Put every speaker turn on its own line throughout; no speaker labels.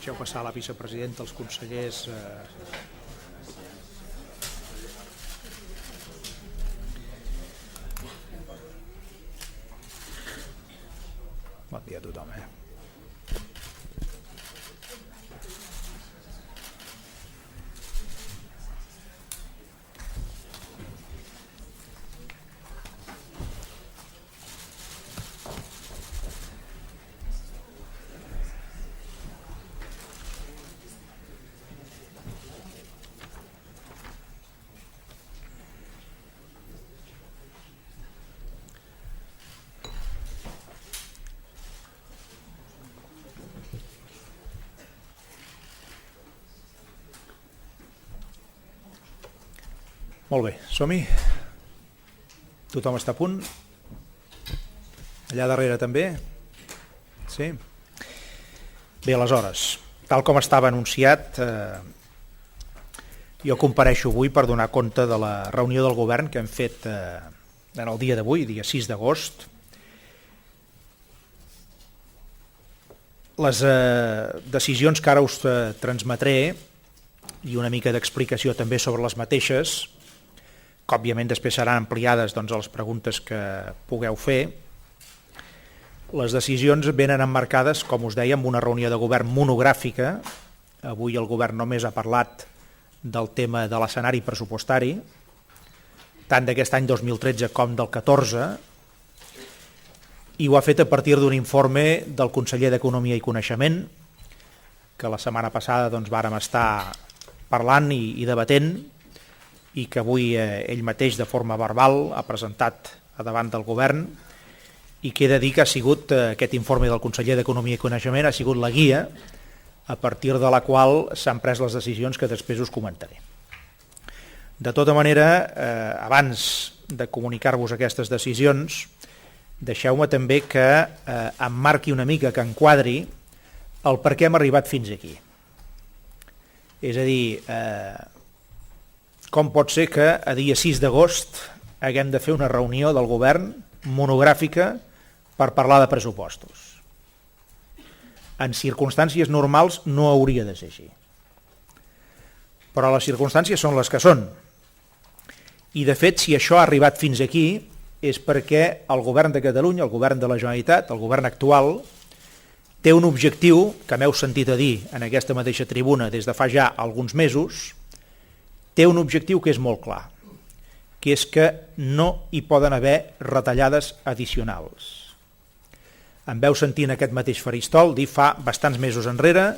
Deixeu passar la vicepresidenta, els consellers. Bon dia a tothom. Molt bé, som-hi? Tothom està a punt? Allà darrere també? Sí? Bé, aleshores, tal com estava anunciat, jo compareixo avui per donar compte de la reunió del govern que hem fet en el dia d'avui, dia 6 d'agost. Les decisions que ara us transmetré i una mica d'explicació també sobre les mateixes, que òbviament després seran ampliades a les preguntes que pugueu fer. Les decisions venen emmarcades, com us deia, amb una reunió de govern monogràfica. Avui el govern només ha parlat del tema de l'escenari pressupostari, tant d'aquest any 2013 com del 14, i ho ha fet a partir d'un informe del conseller d'Economia i Coneixement, que la setmana passada vàrem estar parlant i debatent, i que avui ell mateix de forma verbal ha presentat a davant del govern, i que he de dir que ha sigut aquest informe del conseller d'Economia i Coneixement ha sigut la guia a partir de la qual s'han pres les decisions que després us comentaré. De tota manera, abans de comunicar-vos aquestes decisions, deixeu-me també que emmarqui una mica, que enquadri el per què hem arribat fins aquí. És a dir, com pot ser que a dia 6 d'agost haguem de fer una reunió del govern monogràfica per parlar de pressupostos? En circumstàncies normals no hauria de ser així. Però les circumstàncies són les que són. I de fet, si això ha arribat fins aquí, és perquè el govern de Catalunya, el govern de la Generalitat, el govern actual, té un objectiu que m'heu sentit a dir en aquesta mateixa tribuna des de fa ja alguns mesos. Té un objectiu que és molt clar, que és que no hi poden haver retallades addicionals. Em veu sentir en aquest mateix faristol dir fa bastants mesos enrere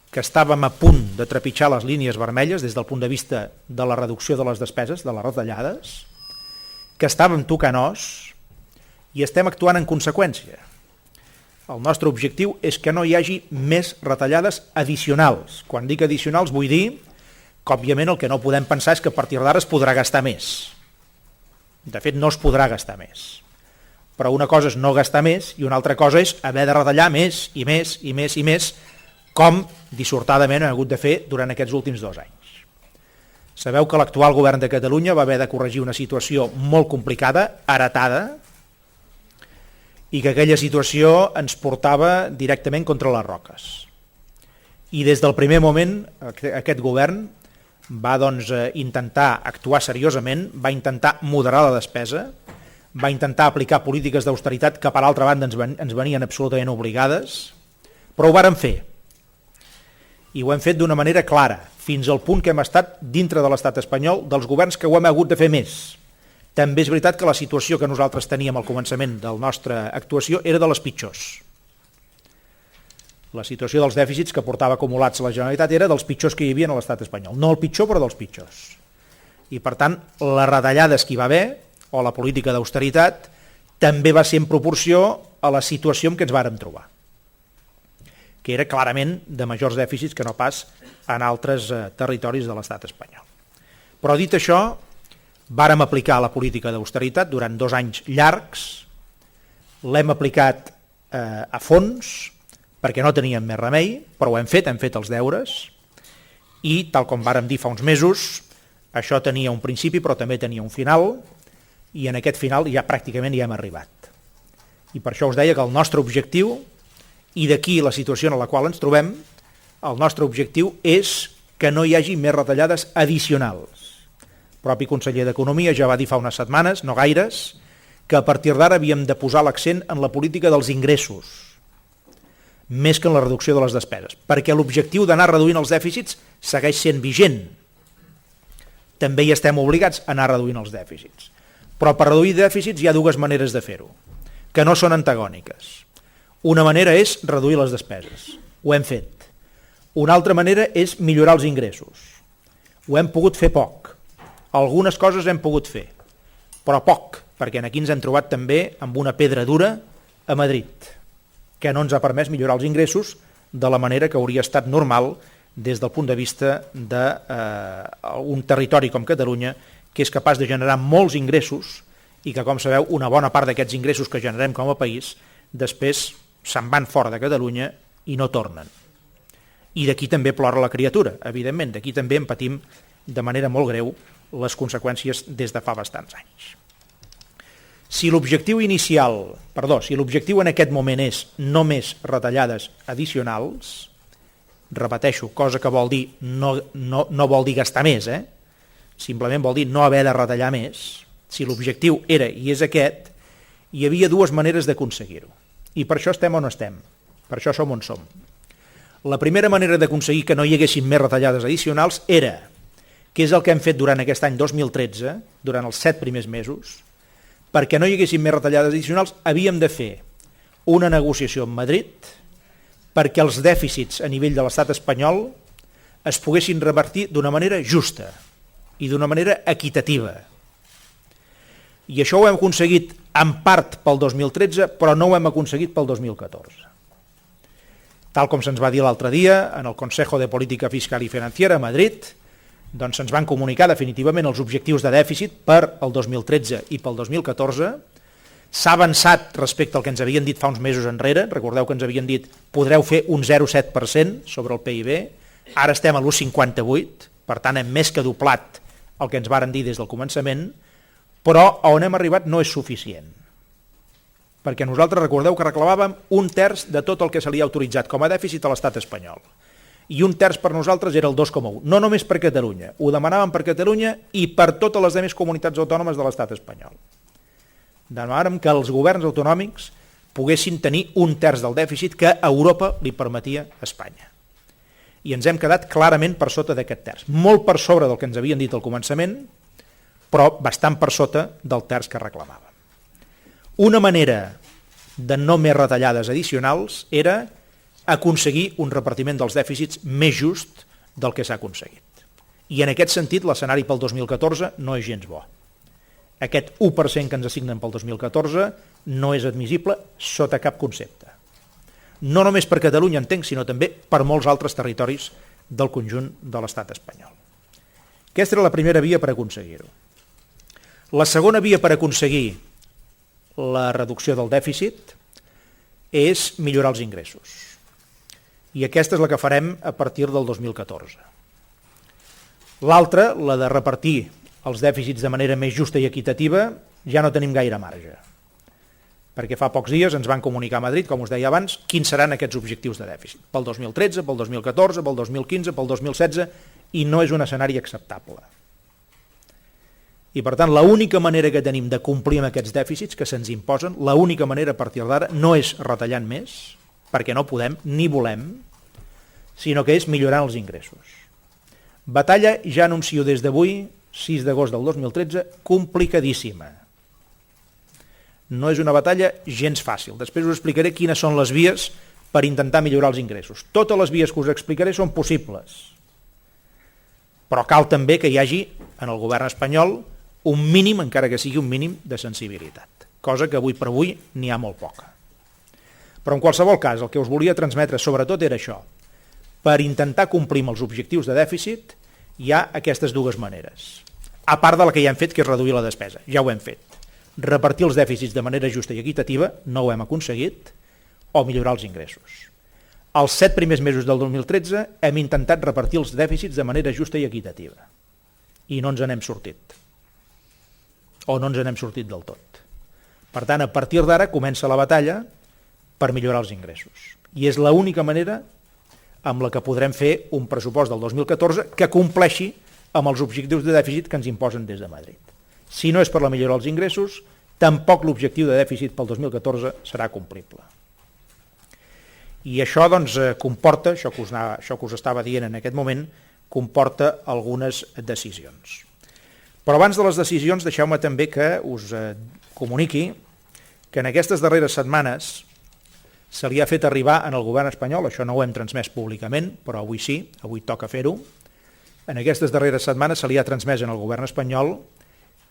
que estàvem a punt de trepitjar les línies vermelles des del punt de vista de la reducció de les despeses, de les retallades, que estàvem tocant os i estem actuant en conseqüència. El nostre objectiu és que no hi hagi més retallades addicionals. Quan dic addicionals vull dir que òbviament el que no podem pensar és que a partir d'ara es podrà gastar més. De fet, no es podrà gastar més. Però una cosa és no gastar més i una altra cosa és haver de retallar més i més i més i més, com dissortadament hem hagut de fer durant aquests últims 2 anys. Sabeu que l'actual govern de Catalunya va haver de corregir una situació molt complicada, heretada, i que aquella situació ens portava directament contra les roques. I des del primer moment aquest govern va intentar actuar seriosament, va intentar moderar la despesa, va intentar aplicar polítiques d'austeritat que per altra banda ens venien absolutament obligades, però ho vàrem fer. I ho hem fet d'una manera clara, fins al punt que hem estat dintre de l'estat espanyol dels governs que ho hem hagut de fer més. També és veritat que la situació que nosaltres teníem al començament de la nostra actuació era de les pitjors. La situació dels dèficits que portava acumulats la Generalitat era dels pitjors que hi havia a l'estat espanyol. No el pitjor, però dels pitjors. I per tant, les retallades que hi va haver, o la política d'austeritat, també va ser en proporció a la situació en què ens vàrem trobar. que era clarament de majors dèficits que no pas en altres territoris de l'estat espanyol. Però dit això, vàrem aplicar la política d'austeritat durant 2 anys llargs, l'hem aplicat a fons perquè no teníem més remei, però ho hem fet els deures, i tal com vàrem dir fa uns mesos, això tenia un principi però també tenia un final, i en aquest final ja pràcticament hi hem arribat. I per això us deia que el nostre objectiu, i d'aquí la situació en la qual ens trobem, el nostre objectiu és que no hi hagi més retallades addicionals. El propi conseller d'Economia ja va dir fa unes setmanes, no gaires, que a partir d'ara havíem de posar l'accent en la política dels ingressos, més que en la reducció de les despeses, perquè l'objectiu d'anar reduint els dèficits segueix sent vigent. També hi estem obligats a anar reduint els dèficits. Però per reduir dèficits hi ha 2 maneres de fer-ho, que no són antagòniques. Una manera és reduir les despeses, ho hem fet. Una altra manera és millorar els ingressos. Ho hem pogut fer poc. Algunes coses hem pogut fer, però poc, perquè aquí ens hem trobat també amb una pedra dura a Madrid, que no ens ha permès millorar els ingressos de la manera que hauria estat normal des del punt de vista d'un territori com Catalunya, que és capaç de generar molts ingressos i que, com sabeu, una bona part d'aquests ingressos que generem com a país després se'n van fora de Catalunya i no tornen. I d'aquí també plora la criatura, evidentment, d'aquí també en patim de manera molt greu les conseqüències des de fa bastants anys. Si l'objectiu en aquest moment és només retallades addicionals, repeteixo, cosa que vol dir no vol dir gastar més, simplement vol dir no haver de retallar més. Si l'objectiu era i és aquest, hi havia 2 maneres d'aconseguir-ho. I per això estem on estem, per això som on som. La primera manera d'aconseguir que no hi haguessin més retallades addicionals era, que és el que hem fet durant aquest any 2013, durant els 7 primers mesos, perquè no hi haguessin més retallades addicionals havíem de fer una negociació amb Madrid perquè els dèficits a nivell de l'estat espanyol es poguessin revertir d'una manera justa i d'una manera equitativa. I això ho hem aconseguit en part pel 2013, però no ho hem aconseguit pel 2014. Tal com se'ns va dir l'altre dia en el Consejo de Política Fiscal y Financiera a Madrid, doncs se'ns van comunicar definitivament els objectius de dèficit per el 2013 i pel 2014. S'ha avançat respecte al que ens havien dit fa uns mesos enrere. Recordeu que ens havien dit podreu fer un 0,7% sobre el PIB, ara estem a l'1,58%, per tant hem més que doblat el que ens varen dir des del començament, però on hem arribat no és suficient. Perquè nosaltres recordeu que reclamàvem 1/3 de tot el que se li ha autoritzat com a dèficit a l'estat espanyol. I 1/3 per nosaltres era el 2,1. No només per Catalunya, ho demanàvem per Catalunya i per totes les altres comunitats autònomes de l'estat espanyol. Demanàvem que els governs autonòmics poguessin tenir 1/3 del dèficit que Europa li permetia a Espanya. I ens hem quedat clarament per sota d'aquest terç. Molt per sobre del que ens havien dit al començament, però bastant per sota del terç que reclamàvem. Una manera de no més retallades addicionals era aconseguir un repartiment dels dèficits més just del que s'ha aconseguit. I en aquest sentit l'escenari pel 2014 no és gens bo. Aquest 1% que ens assignen pel 2014 no és admissible sota cap concepte. No només per Catalunya, entenc, sinó també per molts altres territoris del conjunt de l'estat espanyol. Aquesta era la primera via per aconseguir-ho. La segona via per aconseguir la reducció del dèficit és millorar els ingressos. I aquesta és la que farem a partir del 2014. L'altra, la de repartir els dèficits de manera més justa i equitativa, ja no tenim gaire marge. Perquè fa pocs dies ens van comunicar a Madrid, com us deia abans, quins seran aquests objectius de dèficit. Pel 2013, pel 2014, pel 2015, pel 2016, i no és un escenari acceptable. I per tant, l'única manera que tenim de complir amb aquests dèficits que se'ns imposen, l'única manera a partir d'ara no és retallant més, perquè no podem ni volem, sinó que és millorant els ingressos. Batalla, ja anuncio des d'avui, 6 d'agost del 2013, complicadíssima. No és una batalla gens fàcil. Després us explicaré quines són les vies per intentar millorar els ingressos. Totes les vies que us explicaré són possibles. Però cal també que hi hagi, en el govern espanyol, un mínim, encara que sigui un mínim, de sensibilitat. Cosa que avui per avui n'hi ha molt poca. Però en qualsevol cas, el que us volia transmetre sobretot era això. Per intentar complir amb els objectius de dèficit hi ha aquestes dues maneres. A part de la que ja hem fet, que és reduir la despesa. Ja ho hem fet. Repartir els dèficits de manera justa i equitativa, no ho hem aconseguit, o millorar els ingressos. Els 7 primers mesos del 2013 hem intentat repartir els dèficits de manera justa i equitativa. I no ens n'hem sortit. O no ens n'hem sortit del tot. Per tant, a partir d'ara comença la batalla per millorar els ingressos. I és l'única manera amb la que podrem fer un pressupost del 2014 que compleixi amb els objectius de dèficit que ens imposen des de Madrid. Si no és per la millora dels ingressos, tampoc l'objectiu de dèficit pel 2014 serà complible. I això doncs, comporta, això que us estava dient en aquest moment, comporta algunes decisions. Però abans de les decisions, deixeu-me també que us comuniqui que en aquestes darreres setmanes se li ha fet arribar en el govern espanyol, això no ho hem transmès públicament, però avui sí, avui toca fer-ho, en aquestes darreres setmanes se li ha transmès en el govern espanyol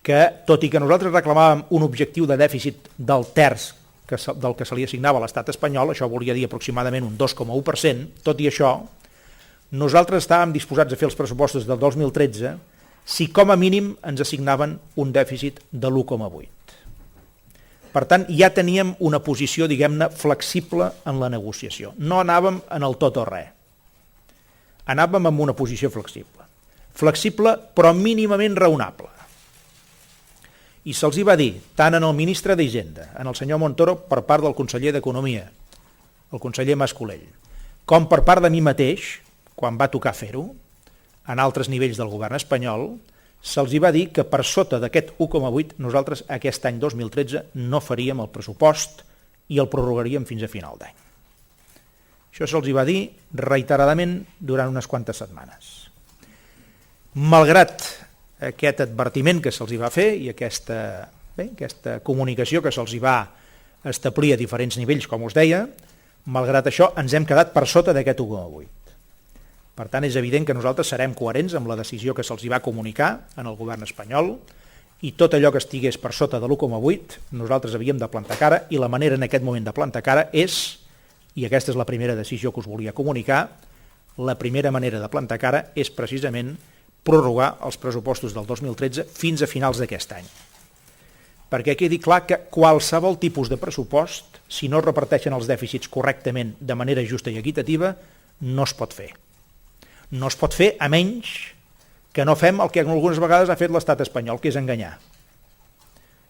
que, tot i que nosaltres reclamàvem un objectiu de dèficit del terç del que se li assignava a l'estat espanyol, això volia dir aproximadament un 2,1%, tot i això, nosaltres estàvem disposats a fer els pressupostos del 2013 si com a mínim ens assignaven un dèficit de l'1,8%. Per tant, ja teníem una posició, diguem-ne, flexible en la negociació. No anàvem en el tot o res. Anàvem amb una posició flexible. Flexible, però mínimament raonable. I se'ls va dir, tant en el ministre d'Hisenda, en el senyor Montoro, per part del conseller d'Economia, el conseller Mas-Colell, com per part de mi mateix, quan va tocar fer-ho, en altres nivells del govern espanyol, se'ls va dir que per sota d'aquest 1,8 nosaltres aquest any 2013 no faríem el pressupost i el prorrogaríem fins a final d'any. Això se'ls va dir reiteradament durant unes quantes setmanes. Malgrat aquest advertiment que se'ls va fer i aquesta comunicació que se'ls va establir a diferents nivells, com us deia, malgrat això ens hem quedat per sota d'aquest 1,8. Per tant, és evident que nosaltres serem coherents amb la decisió que se'ls va comunicar en el govern espanyol i tot allò que estigués per sota de l'1,8 nosaltres havíem de plantar cara i la manera en aquest moment de plantar cara és, i aquesta és la primera decisió que us volia comunicar, la primera manera de plantar cara és precisament prorrogar els pressupostos del 2013 fins a finals d'aquest any. Perquè quedi clar que qualsevol tipus de pressupost, si no es reparteixen els dèficits correctament de manera justa i equitativa, no es pot fer. No es pot fer a menys que no fem el que algunes vegades ha fet l'estat espanyol, que és enganyar.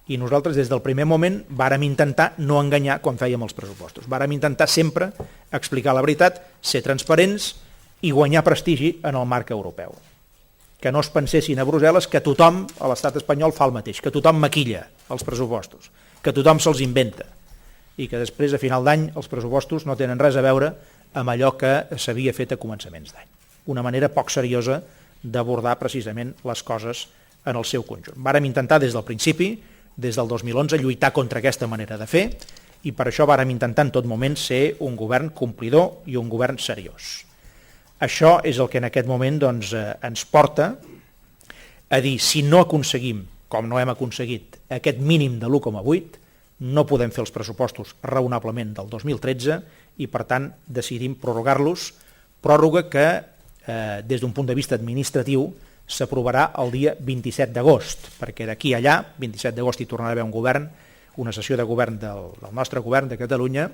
I nosaltres des del primer moment vàrem intentar no enganyar quan fèiem els pressupostos. Vàrem intentar sempre explicar la veritat, ser transparents i guanyar prestigi en el marc europeu. Que no es pensessin a Brussel·les que tothom a l'estat espanyol fa el mateix, que tothom maquilla els pressupostos, que tothom se'ls inventa i que després a final d'any els pressupostos no tenen res a veure amb allò que s'havia fet a començaments d'any. Una manera poc seriosa d'abordar precisament les coses en el seu conjunt. Vàrem intentar des del principi, des del 2011, lluitar contra aquesta manera de fer i per això vàrem intentar en tot moment ser un govern complidor i un govern seriós. Això és el que en aquest moment doncs, ens porta a dir si no aconseguim, com no hem aconseguit, aquest mínim de l'1,8, no podem fer els pressupostos raonablement del 2013 i per tant decidim prorrogar-los, pròrroga que des d'un punt de vista administratiu s'aprovarà el dia 27 d'agost, perquè d'aquí a allà, 27 d'agost hi tornarà a haver un govern, una sessió de govern del nostre govern de Catalunya,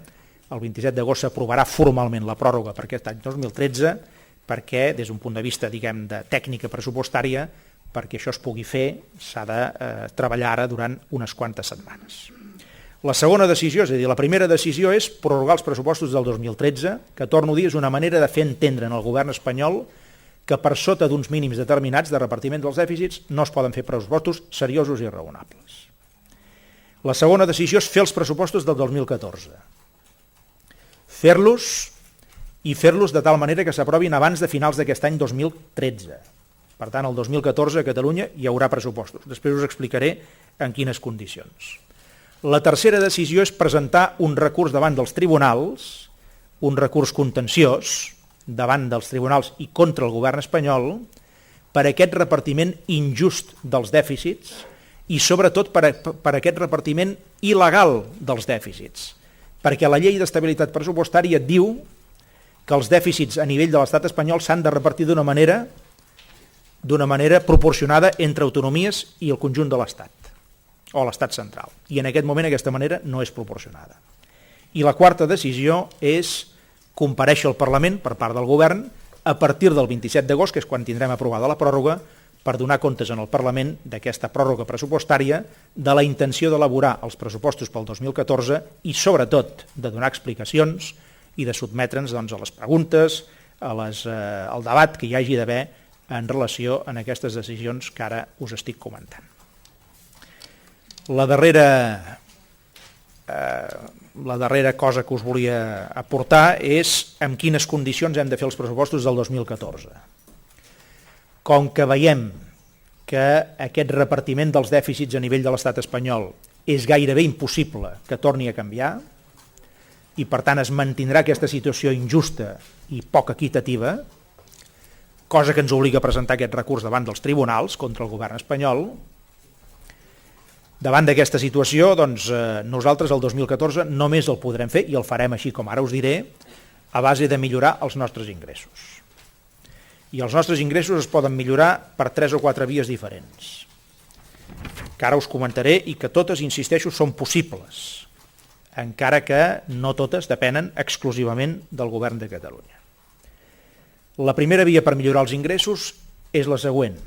el 27 d'agost s'aprovarà formalment la pròrroga per aquest any 2013, perquè des d'un punt de vista, diguem, de tècnica pressupostària, perquè això es pugui fer, s'ha de treballar ara durant unes quantes setmanes. La segona decisió, és a dir, la primera decisió és prorrogar els pressupostos del 2013, que torno a dir és una manera de fer entendre en el govern espanyol que per sota d'uns mínims determinats de repartiment dels dèficits no es poden fer pressupostos seriosos i raonables. La segona decisió és fer els pressupostos del 2014. Fer-los de tal manera que s'aprovin abans de finals d'aquest any 2013. Per tant, el 2014 a Catalunya hi haurà pressupostos. Després us explicaré en quines condicions. La tercera decisió és presentar un recurs davant dels tribunals, un recurs contenciós davant dels tribunals i contra el govern espanyol per aquest repartiment injust dels dèficits i sobretot per aquest repartiment il·legal dels dèficits, perquè la llei d'estabilitat pressupostària diu que els dèficits a nivell de l'estat espanyol s'han de repartir d'una manera proporcionada entre autonomies i el conjunt de l'estat, o l'estat central. I en aquest moment aquesta manera no és proporcionada. I la quarta decisió és comparèixer al Parlament per part del govern a partir del 27 d'agost, que és quan tindrem aprovada la pròrroga, per donar comptes en el Parlament d'aquesta pròrroga pressupostària, de la intenció d'elaborar els pressupostos pel 2014 i, sobretot, de donar explicacions i de sotmetre'ns a les preguntes, al debat que hi hagi d'haver en relació a aquestes decisions que ara us estic comentant. La darrera cosa que us volia aportar és en quines condicions hem de fer els pressupostos del 2014. Com que veiem que aquest repartiment dels dèficits a nivell de l'estat espanyol és gairebé impossible que torni a canviar i per tant es mantindrà aquesta situació injusta i poc equitativa, cosa que ens obliga a presentar aquest recurs davant dels tribunals contra el govern espanyol, davant d'aquesta situació, nosaltres el 2014 només el podrem fer, i el farem així com ara us diré, a base de millorar els nostres ingressos. I els nostres ingressos es poden millorar per 3 o 4 vies diferents, que ara us comentaré i que totes, insisteixo, són possibles, encara que no totes depenen exclusivament del govern de Catalunya. La primera via per millorar els ingressos és la següent.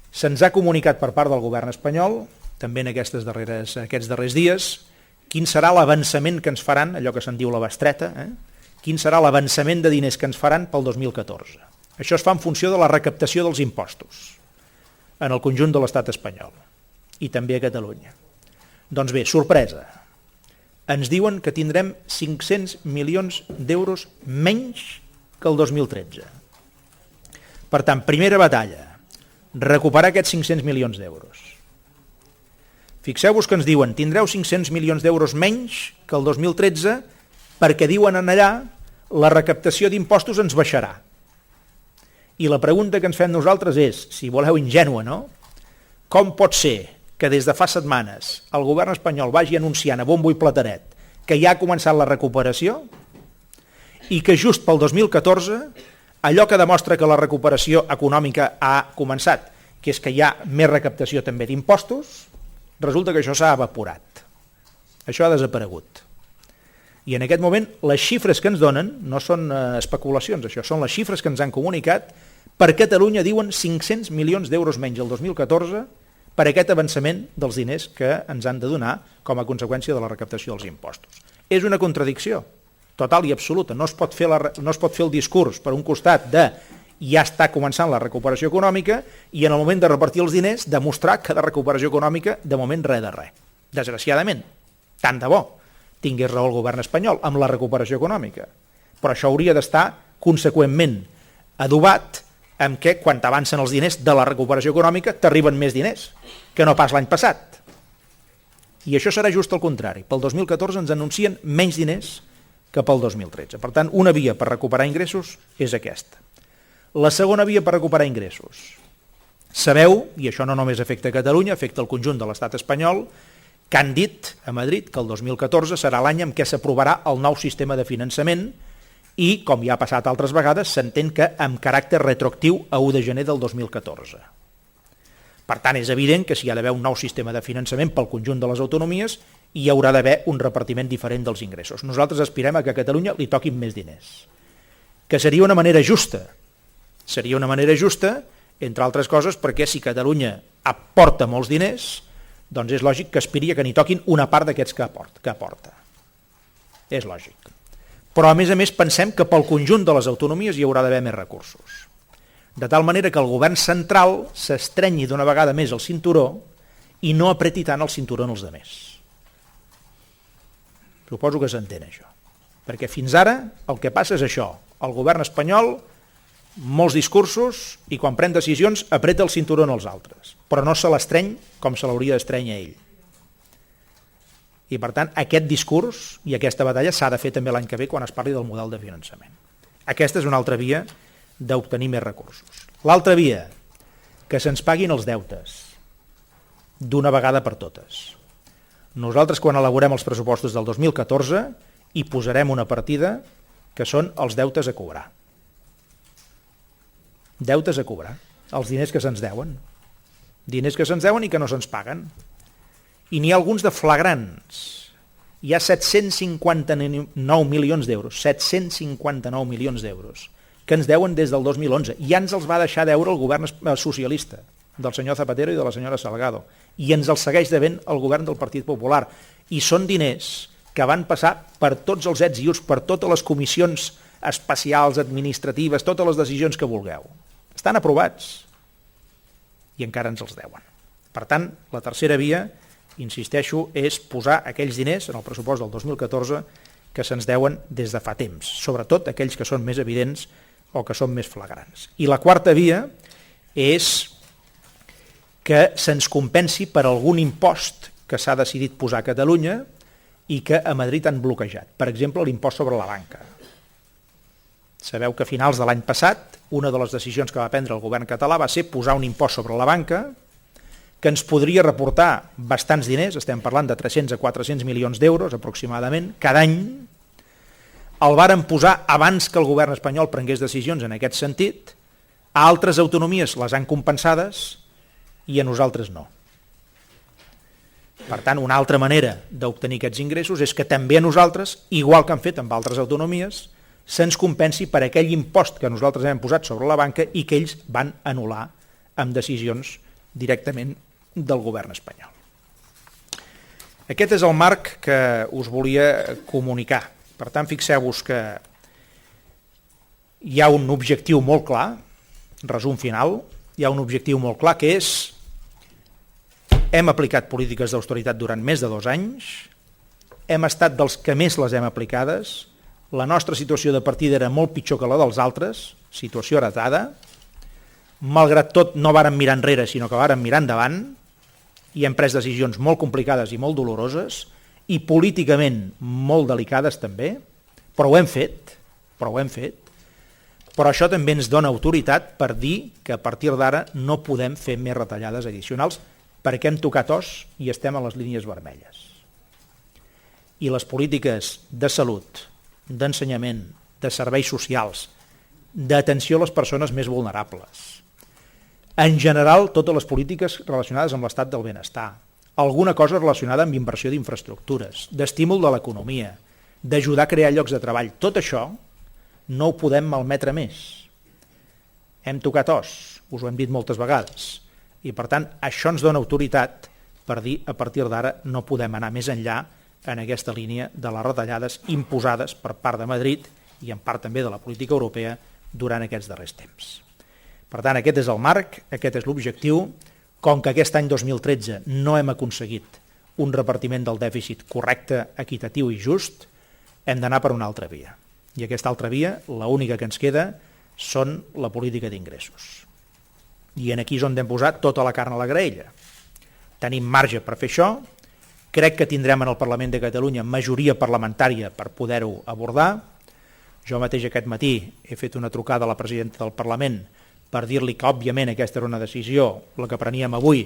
Se'ns ha comunicat per part del govern espanyol, també en aquests darrers dies, quin serà l'avançament que ens faran, allò que se'n diu la bestreta, quin serà l'avançament de diners que ens faran pel 2014. Això es fa en funció de la recaptació dels impostos en el conjunt de l'estat espanyol i també a Catalunya. Doncs bé, sorpresa, ens diuen que tindrem 500 milions d'euros menys que el 2013. Per tant, primera batalla, recuperar aquests 500 milions d'euros. Fixeu-vos que ens diuen tindreu 500 milions d'euros menys que el 2013 perquè diuen en allà la recaptació d'impostos ens baixarà. I la pregunta que ens fem nosaltres és, si voleu ingènua, no? Com pot ser que des de fa setmanes el govern espanyol vagi anunciant a bombo i plateret que ja ha començat la recuperació i que just pel 2014 allò que demostra que la recuperació econòmica ha començat, que és que hi ha més recaptació també d'impostos, resulta que això s'ha evaporat. Això ha desaparegut. I en aquest moment les xifres que ens donen no són especulacions, això són les xifres que ens han comunicat. Per Catalunya diuen 500 milions d'euros menys el 2014 per aquest avançament dels diners que ens han de donar com a conseqüència de la recaptació dels impostos. És una contradicció total i absoluta. No es pot fer el discurs per un costat de ja està començant la recuperació econòmica i en el moment de repartir els diners demostrar que de recuperació econòmica de moment res de res. Desgraciadament, tant de bo tingués raó el govern espanyol amb la recuperació econòmica. Però això hauria d'estar conseqüentment adobat amb què quan t'avancen els diners de la recuperació econòmica t'arriben més diners que no pas l'any passat. I això serà just al contrari. Pel 2014 ens anuncien menys diners que pel 2013. Per tant, una via per recuperar ingressos és aquesta. La segona via per recuperar ingressos. Sabeu, i això no només afecta Catalunya, afecta el conjunt de l'estat espanyol, que han dit a Madrid que el 2014 serà l'any en què s'aprovarà el nou sistema de finançament i, com ja ha passat altres vegades, s'entén que amb caràcter retroactiu a 1 de gener del 2014. Per tant, és evident que si hi ha d'haver un nou sistema de finançament pel conjunt de les autonomies, hi haurà d'haver un repartiment diferent dels ingressos. Nosaltres aspirem a que a Catalunya li toquin més diners, que seria una manera justa. Seria una manera justa, entre altres coses, perquè si Catalunya aporta molts diners, doncs és lògic que aspiri a que n'hi toquin una part d'aquests que aporta. És lògic. Però a més pensem que pel conjunt de les autonomies hi haurà d'haver més recursos. De tal manera que el govern central s'estrenyi d'una vegada més el cinturó i no apreti tant el cinturó en els altres. Suposo que s'entén això. Perquè fins ara el que passa és això. El govern espanyol, molts discursos, i quan pren decisions apreta el cinturó en els altres, però no se l'estreny com se l'hauria d'estrènyer ell. I per tant, aquest discurs i aquesta batalla s'ha de fer també l'any que ve quan es parli del model de finançament. Aquesta és una altra via d'obtenir més recursos. L'altra via, que se'ns paguin els deutes d'una vegada per totes. Nosaltres, quan elaborem els pressupostos del 2014, hi posarem una partida que són els deutes a cobrar. Deutes a cobrar, els diners que se'ns deuen. Diners que se'ns deuen i que no se'ns paguen. I n'hi ha alguns de flagrants. Hi ha 759 milions d'euros, 759 milions d'euros, que ens deuen des del 2011. Ja ens els va deixar deure el govern socialista, del senyor Zapatero i de la senyora Salgado, i ens els segueix devent el govern del Partit Popular. I són diners que van passar per tots els ets i uts, per totes les comissions especials, administratives, totes les decisions que vulgueu. Estan aprovats i encara ens els deuen. Per tant, la tercera via, insisteixo, és posar aquells diners en el pressupost del 2014 que se'ns deuen des de fa temps, sobretot aquells que són més evidents o que són més flagrants. I la quarta via és que se'ns compensi per algun impost que s'ha decidit posar a Catalunya i que a Madrid han bloquejat. Per exemple, l'impost sobre la banca. Sabeu que a finals de l'any passat una de les decisions que va prendre el govern català va ser posar un impost sobre la banca que ens podria reportar bastants diners, estem parlant de 300 a 400 milions d'euros aproximadament, cada any. El varen posar abans que el govern espanyol prengués decisions en aquest sentit, a altres autonomies les han compensades i a nosaltres no. Per tant, una altra manera d'obtenir aquests ingressos és que també a nosaltres, igual que han fet amb altres autonomies, se'ns compensi per aquell impost que nosaltres hem posat sobre la banca i que ells van anul·lar amb decisions directament del govern espanyol. Aquest és el marc que us volia comunicar. Per tant, fixeu-vos que hi ha un objectiu molt clar, resum final, hi ha un objectiu molt clar que és hem aplicat polítiques d'austeritat durant més de 2 anys, hem estat dels que més les hem aplicades, la nostra situació de partida era molt pitjor que la dels altres, situació heretada, malgrat tot no vàrem mirar enrere sinó que vàrem mirar endavant i hem pres decisions molt complicades i molt doloroses i políticament molt delicades també, però ho hem fet, però això també ens dona autoritat per dir que a partir d'ara no podem fer més retallades addicionals perquè hem tocat os i estem a les línies vermelles. I les polítiques de salut, d'ensenyament, de serveis socials, d'atenció a les persones més vulnerables, en general totes les polítiques relacionades amb l'estat del benestar, alguna cosa relacionada amb inversió d'infraestructures, d'estímul de l'economia, d'ajudar a crear llocs de treball, tot això no ho podem malmetre més. Hem tocat os, us ho hem dit moltes vegades, i per tant això ens dona autoritat per dir a partir d'ara no podem anar més enllà en aquesta línia de les retallades imposades per part de Madrid i en part també de la política europea durant aquests darrers temps. Per tant, aquest és el marc, aquest és l'objectiu. Com que aquest any 2013 no hem aconseguit un repartiment del dèficit correcte, equitatiu i just, hem d'anar per una altra via. I aquesta altra via, l'única que ens queda, són la política d'ingressos. I aquí és on hem posat tota la carn a la graella. Tenim marge per fer això, crec que tindrem en el Parlament de Catalunya majoria parlamentària per poder-ho abordar. Jo mateix aquest matí he fet una trucada a la presidenta del Parlament per dir-li que, òbviament, aquesta era una decisió, la que preníem avui,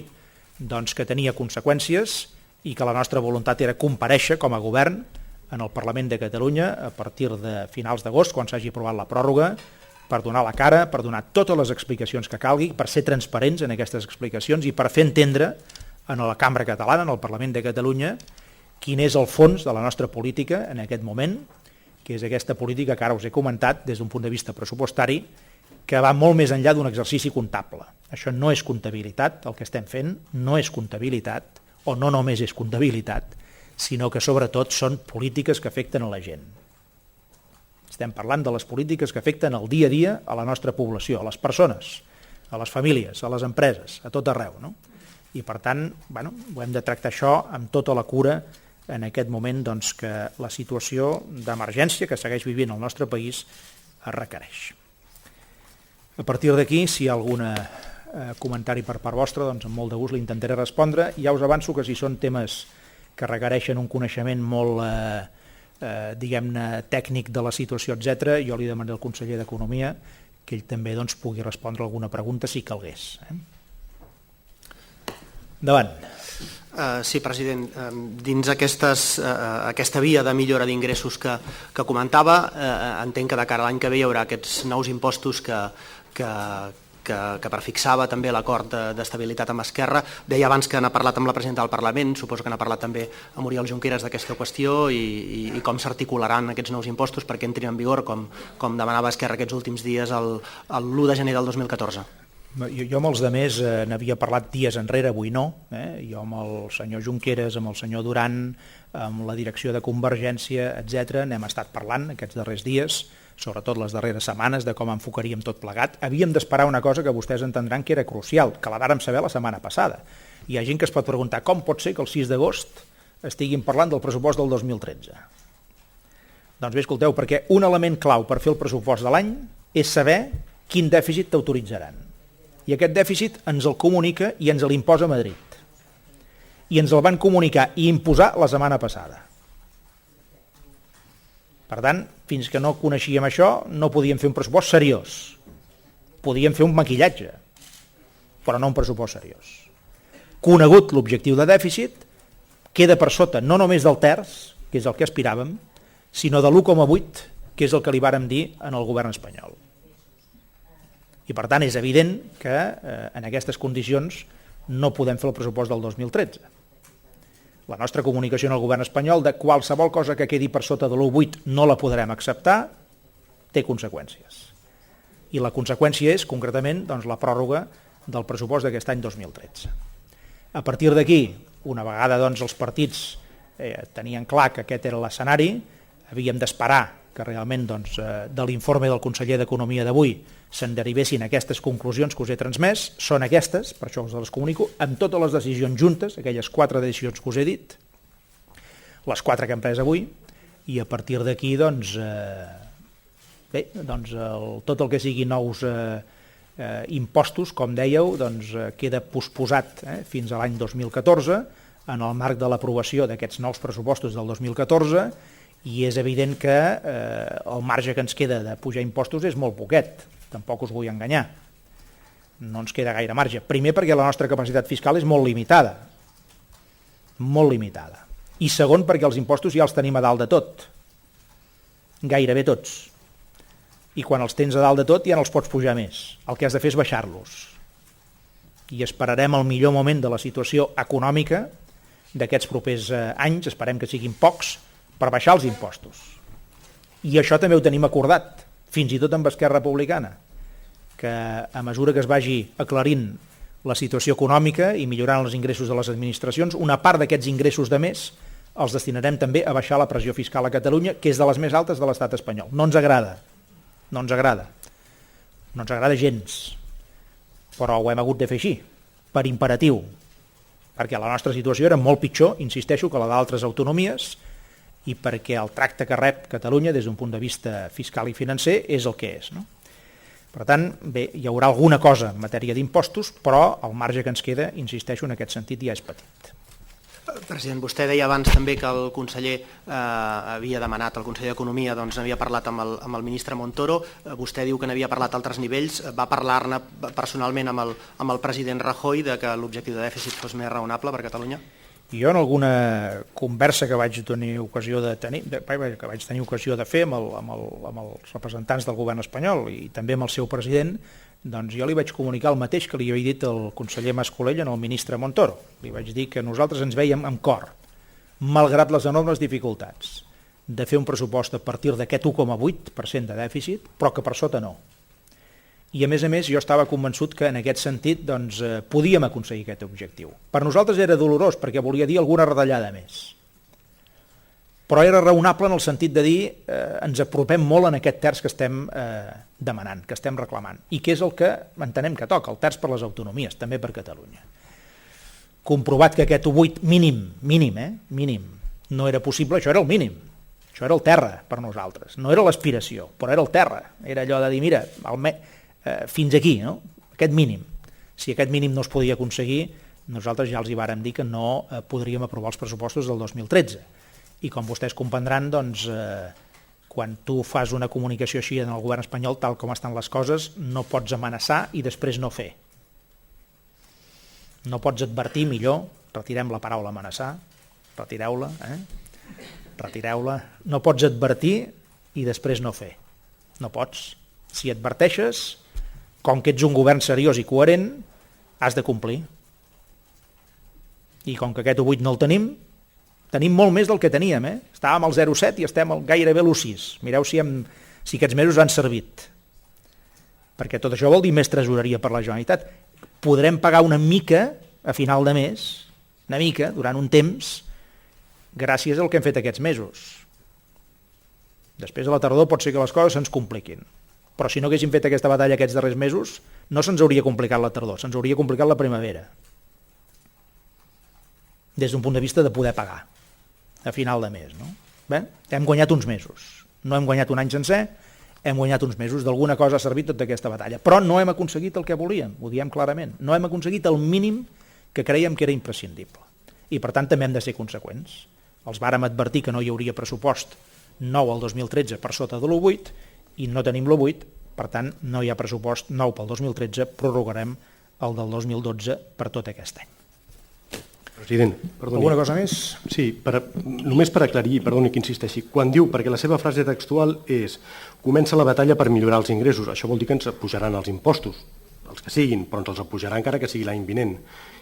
doncs que tenia conseqüències i que la nostra voluntat era comparèixer com a govern en el Parlament de Catalunya a partir de finals d'agost, quan s'hagi aprovat la pròrroga, per donar la cara, per donar totes les explicacions que calgui, per ser transparents en aquestes explicacions i per fer entendre en la Cambra Catalana, en el Parlament de Catalunya, quin és el fons de la nostra política en aquest moment, que és aquesta política que ara us he comentat des d'un punt de vista pressupostari, que va molt més enllà d'un exercici comptable. Això no és comptabilitat, el que estem fent no és comptabilitat, o no només és comptabilitat, sinó que sobretot són polítiques que afecten a la gent. Estem parlant de les polítiques que afecten el dia a dia a la nostra població, a les persones, a les famílies, a les empreses, a tot arreu, no? I per tant, ho hem de tractar això amb tota la cura en aquest moment doncs, que la situació d'emergència que segueix vivint el nostre país es requereix. A partir d'aquí, si hi ha algun comentari per part vostra, doncs amb molt de gust l'intentaré respondre. Ja us avanço que si són temes que requereixen un coneixement molt diguem-ne tècnic de la situació, etc., jo li demanaré al conseller d'Economia que ell també doncs, pugui respondre alguna pregunta si calgués. Endavant.
Sí, president. Dins aquesta via de millora d'ingressos que comentava, entenc que de cara a l'any que ve hi haurà aquests nous impostos que prefixava també l'acord d'estabilitat amb Esquerra. Deia abans que n'ha parlat amb la presidenta del Parlament, suposo que n'ha parlat també amb Oriol Junqueras d'aquesta qüestió i com s'articularan aquests nous impostos perquè entrin en vigor, com demanava Esquerra aquests últims dies l'1 de gener del 2014.
Jo amb els altres n'havia parlat dies enrere, avui no. Jo amb el senyor Junqueras, amb el senyor Duran, amb la direcció de Convergència, etc. n'hem estat parlant aquests darrers dies, sobretot les darreres setmanes, de com enfocaríem tot plegat. Havíem d'esperar una cosa que vostès entendran que era crucial, que la vàrem saber la setmana passada. Hi ha gent que es pot preguntar com pot ser que el 6 d'agost estiguin parlant del pressupost del 2013. Doncs bé, escolteu, perquè un element clau per fer el pressupost de l'any és saber quin dèficit t'autoritzaran. I aquest dèficit ens el comunica i ens l'imposa Madrid. I ens el van comunicar i imposar la setmana passada. Per tant, fins que no coneixíem això, no podíem fer un pressupost seriós. Podíem fer un maquillatge, però no un pressupost seriós. Conegut l'objectiu de dèficit, queda per sota no només del terç, que és el que aspiràvem, sinó de l'1,8, que és el que li vàrem dir en el govern espanyol. I per tant és evident que en aquestes condicions no podem fer el pressupost del 2013. La nostra comunicació en el govern espanyol de qualsevol cosa que quedi per sota de l'1,8 no la podrem acceptar, té conseqüències. I la conseqüència és, concretament, doncs, la pròrroga del pressupost d'aquest any 2013. A partir d'aquí, una vegada doncs, els partits tenien clar que aquest era l'escenari, havíem d'esperar que realment doncs, de l'informe del conseller d'Economia d'avui se'n derivessin aquestes conclusions que us he transmès, són aquestes, per això us les comunico, amb totes les decisions juntes, aquelles 4 decisions que us he dit, les 4 que hem pres avui, i a partir d'aquí doncs, tot el que sigui nous impostos, com dèieu, doncs, queda posposat fins a l'any 2014, en el marc de l'aprovació d'aquests nous pressupostos del 2014, i és evident que el marge que ens queda de pujar impostos és molt poquet, tampoc us vull enganyar. No ens queda gaire marge. Primer perquè la nostra capacitat fiscal és molt limitada. Molt limitada. I segon perquè els impostos ja els tenim a dalt de tot. Gairebé tots. I quan els tens a dalt de tot ja no els pots pujar més. El que has de fer és baixar-los. I esperarem el millor moment de la situació econòmica d'aquests propers anys, esperem que siguin pocs, per baixar els impostos. I això també ho tenim acordat, fins i tot amb Esquerra Republicana, que a mesura que es vagi aclarint la situació econòmica i millorant els ingressos de les administracions, una part d'aquests ingressos de més els destinarem també a baixar la pressió fiscal a Catalunya, que és de les més altes de l'estat espanyol. No ens agrada, no ens agrada, no ens agrada gens, però ho hem hagut de fer així, per imperatiu, perquè la nostra situació era molt pitjor, insisteixo, que la d'altres autonomies, i perquè el tracte que rep Catalunya des d'un punt de vista fiscal i financer és el que és. No? Per tant, bé, hi haurà alguna cosa en matèria d'impostos, però el marge que ens queda, insisteixo, en aquest sentit ja és petit.
President, vostè deia abans també que el conseller havia demanat, el conseller d'Economia doncs, havia parlat amb el ministre Montoro, vostè diu que n'havia parlat a altres nivells, va parlar-ne personalment amb el president Rajoy de que l'objectiu de dèficit fos més raonable per Catalunya?
Jo en alguna conversa que vaig tenir ocasió de fer amb els representants del govern espanyol i també amb el seu president, doncs jo li vaig comunicar el mateix que li havia dit el conseller Mas-Colell al ministre Montoro. Li vaig dir que nosaltres ens veiem amb cor, malgrat les enormes dificultats, de fer un pressupost a partir d'aquest 1,8% de dèficit, però que per sota no. I a més, jo estava convençut que en aquest sentit doncs, podíem aconseguir aquest objectiu. Per nosaltres era dolorós perquè volia dir alguna retallada més. Però era raonable en el sentit de dir ens apropem molt en aquest terç que estem demanant, que estem reclamant, i que és el que entenem que toca, el terç per les autonomies, també per Catalunya. Comprovat que aquest 1,8 mínim, no era possible, això era el mínim. Això era el terra per nosaltres, no era l'aspiració, però era el terra. Era allò de dir, mira, fins aquí, no? Aquest mínim. Si aquest mínim no es podia aconseguir, nosaltres ja els hi vàrem dir que no podríem aprovar els pressupostos del 2013. I com vostès comprendran, doncs, quan tu fas una comunicació així en el govern espanyol, tal com estan les coses, no pots amenaçar i després no fer. No pots advertir, millor, retirem la paraula amenaçar, retireu-la, retireu-la. No pots advertir i després no fer. No pots. Si adverteixes, com que ets un govern seriós i coherent, has de complir. I com que aquest 8 no el tenim molt més del que teníem. Estàvem al 0,7 i estem gairebé a l'1,6. Mireu si aquests mesos han servit. Perquè tot això vol dir més tresoreria per la Generalitat. Podrem pagar una mica a final de mes, una mica, durant un temps, gràcies al que hem fet aquests mesos. Després a la tardor pot ser que les coses se'ns compliquin. Però si no haguéssim fet aquesta batalla aquests darrers mesos, no se'ns hauria complicat la tardor, se'ns hauria complicat la primavera. Des d'un punt de vista de poder pagar a final de mes. No? Bé, hem guanyat uns mesos. No hem guanyat un any sencer, hem guanyat uns mesos. D'alguna cosa ha servit tota aquesta batalla. Però no hem aconseguit el que volíem, ho diem clarament. No hem aconseguit el mínim que creiem que era imprescindible. I per tant també hem de ser conseqüents. Els vàrem advertir que no hi hauria pressupost nou al 2013 per sota de l'1,8 i no tenim l'1,8, per tant no hi ha pressupost nou pel 2013, prorrogarem el del 2012 per tot aquest any.
President, perdoni.
Alguna cosa més?
Sí, només per aclarir, perdoni que insisteixi, quan diu, perquè la seva frase textual és comença la batalla per millorar els ingressos, això vol dir que ens pujaran els impostos, els que siguin, però ens els pujarà encara que sigui l'any vinent.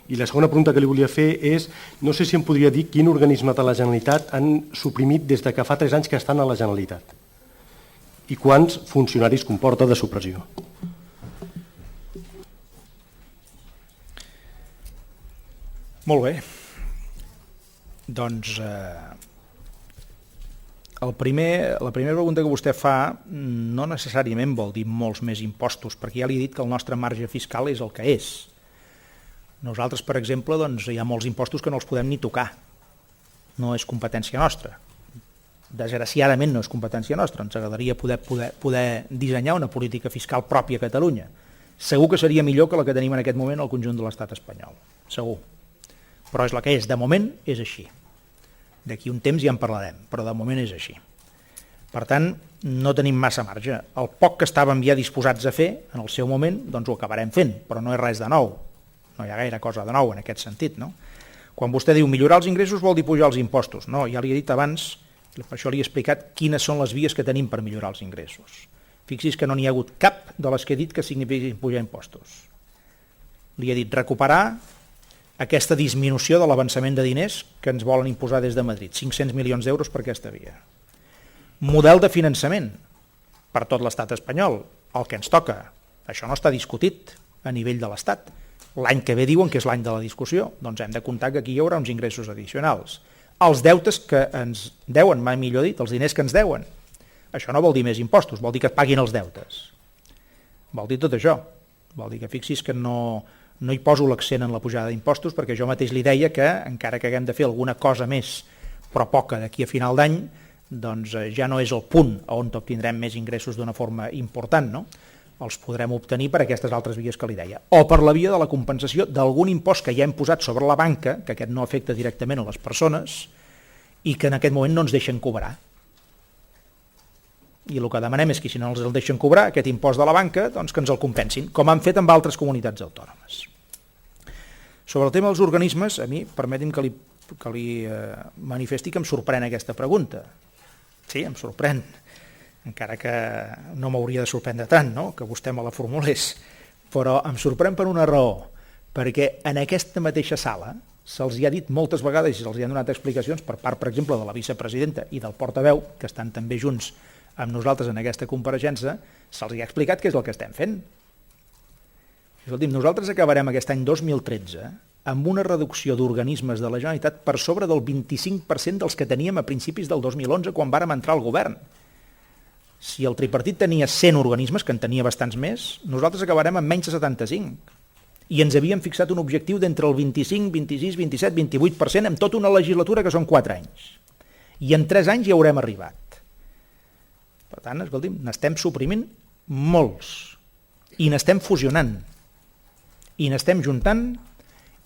I la segona pregunta que li volia fer és, no sé si em podria dir quin organisme de la Generalitat han suprimit des de que fa 3 anys que estan a la Generalitat i quants funcionaris comporta de supressió.
Molt bé. Doncs la primera pregunta que vostè fa no necessàriament vol dir molts més impostos, perquè ja li he dit que el nostre marge fiscal és el que és. Nosaltres, per exemple, doncs, hi ha molts impostos que no els podem ni tocar. No és competència nostra. Desgraciadament no és competència nostra. Ens agradaria poder dissenyar una política fiscal pròpia a Catalunya. Segur que seria millor que la que tenim en aquest moment al conjunt de l'estat espanyol. Segur. Però és la que és. De moment és així. D'aquí un temps ja en parlarem, però de moment és així. Per tant, no tenim massa marge. El poc que estàvem ja disposats a fer, en el seu moment, doncs ho acabarem fent, però no és res de nou. No hi ha gaire cosa de nou en aquest sentit, no? Quan vostè diu millorar els ingressos vol dir pujar els impostos. No, ja li he dit abans, per això li he explicat quines són les vies que tenim per millorar els ingressos. Fixi's que no n'hi ha hagut cap de les que he dit que signifiqui pujar impostos. Li he dit recuperar aquesta disminució de l'avançament de diners que ens volen imposar des de Madrid, 500 milions d'euros per aquesta via. Model de finançament per tot l'estat espanyol, el que ens toca. Això no està discutit a nivell de l'Estat. L'any que ve diuen que és l'any de la discussió, doncs hem de comptar que aquí hi haurà uns ingressos addicionals. Els deutes que ens deuen, mai millor dit, els diners que ens deuen. Això no vol dir més impostos, vol dir que es paguin els deutes. Vol dir tot això. Vol dir que fixis que no hi poso l'accent en la pujada d'impostos perquè jo mateix li deia que encara que haguem de fer alguna cosa més, però poca d'aquí a final d'any, doncs ja no és el punt on obtindrem més ingressos d'una forma important, no? Els podrem obtenir per aquestes altres vies que li deia. O per la via de la compensació d'algun impost que ja hem posat sobre la banca, que aquest no afecta directament a les persones, i que en aquest moment no ens deixen cobrar. I el que demanem és que si no els el deixen cobrar, aquest impost de la banca, doncs que ens el compensin, com han fet amb altres comunitats autònomes. Sobre el tema dels organismes, a mi, permeti'm que li manifesti que em sorprèn aquesta pregunta. Sí, em sorprèn, encara que no m'hauria de sorprendre tant, no?, que vostè me la formulés, però em sorprèn per una raó, perquè en aquesta mateixa sala se'ls hi ha dit moltes vegades i se'ls hi han donat explicacions per part, per exemple, de la vicepresidenta i del portaveu, que estan també junts amb nosaltres en aquesta compareixença, se'ls hi ha explicat què és el que estem fent. Escolti'm, nosaltres acabarem aquest any 2013 amb una reducció d'organismes de la Generalitat per sobre del 25% dels que teníem a principis del 2011 quan vàrem entrar al govern. Si el tripartit tenia 100 organismes, que en tenia bastants més, nosaltres acabarem amb menys de 75. I ens havíem fixat un objectiu d'entre el 25, 26, 27, 28% en tota una legislatura que són 4 anys. I en 3 anys hi haurem arribat. Per tant, escolti'm, n'estem suprimint molts. I n'estem fusionant. I n'estem juntant.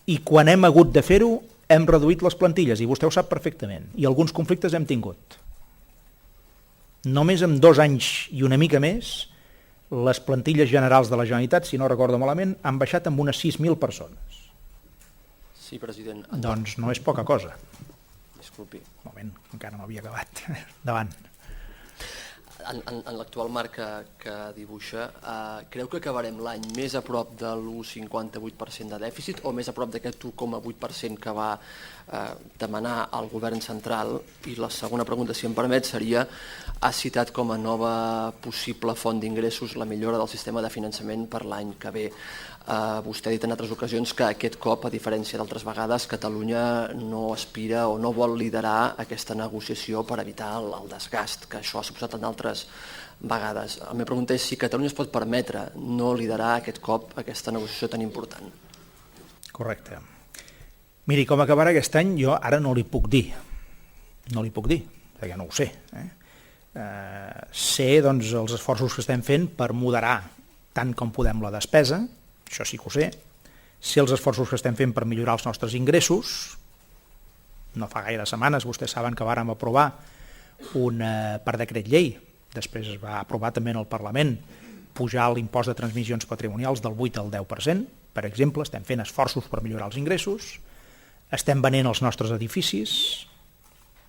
I quan hem hagut de fer-ho, hem reduït les plantilles. I vostè ho sap perfectament. I alguns conflictes hem tingut. Només en 2 anys i una mica més, les plantilles generals de la Generalitat, si no recordo malament, han baixat amb unes 6.000 persones.
Sí, president.
Doncs no és poca cosa.
Disculpi.
Un moment, encara no havia acabat. Endavant.
En l'actual marc que dibuixa, creu que acabarem l'any més a prop de l'1,58% de dèficit o més a prop d'aquest 1,8% que va demanar el govern central? I la segona pregunta, si em permet, seria: ha citat com a nova possible font d'ingressos la millora del sistema de finançament per l'any que ve. Vostè ha dit en altres ocasions que aquest cop, a diferència d'altres vegades, Catalunya no aspira o no vol liderar aquesta negociació per evitar el desgast, que això ha suposat en altres vegades. La meva pregunta és si Catalunya es pot permetre no liderar aquest cop aquesta negociació tan important.
Correcte. Miri, com acabarà aquest any jo ara no li puc dir. No li puc dir, perquè no ho sé. Sé doncs, els esforços que estem fent per moderar tant com podem la despesa, això sí que ho sé. Sé els esforços que estem fent per millorar els nostres ingressos. No fa gaire setmanes vostès saben que vàrem aprovar per decret llei, després es va aprovar també en el Parlament, pujar l'impost de transmissions patrimonials del 8 al 10%, per exemple. Estem fent esforços per millorar els ingressos, estem venent els nostres edificis,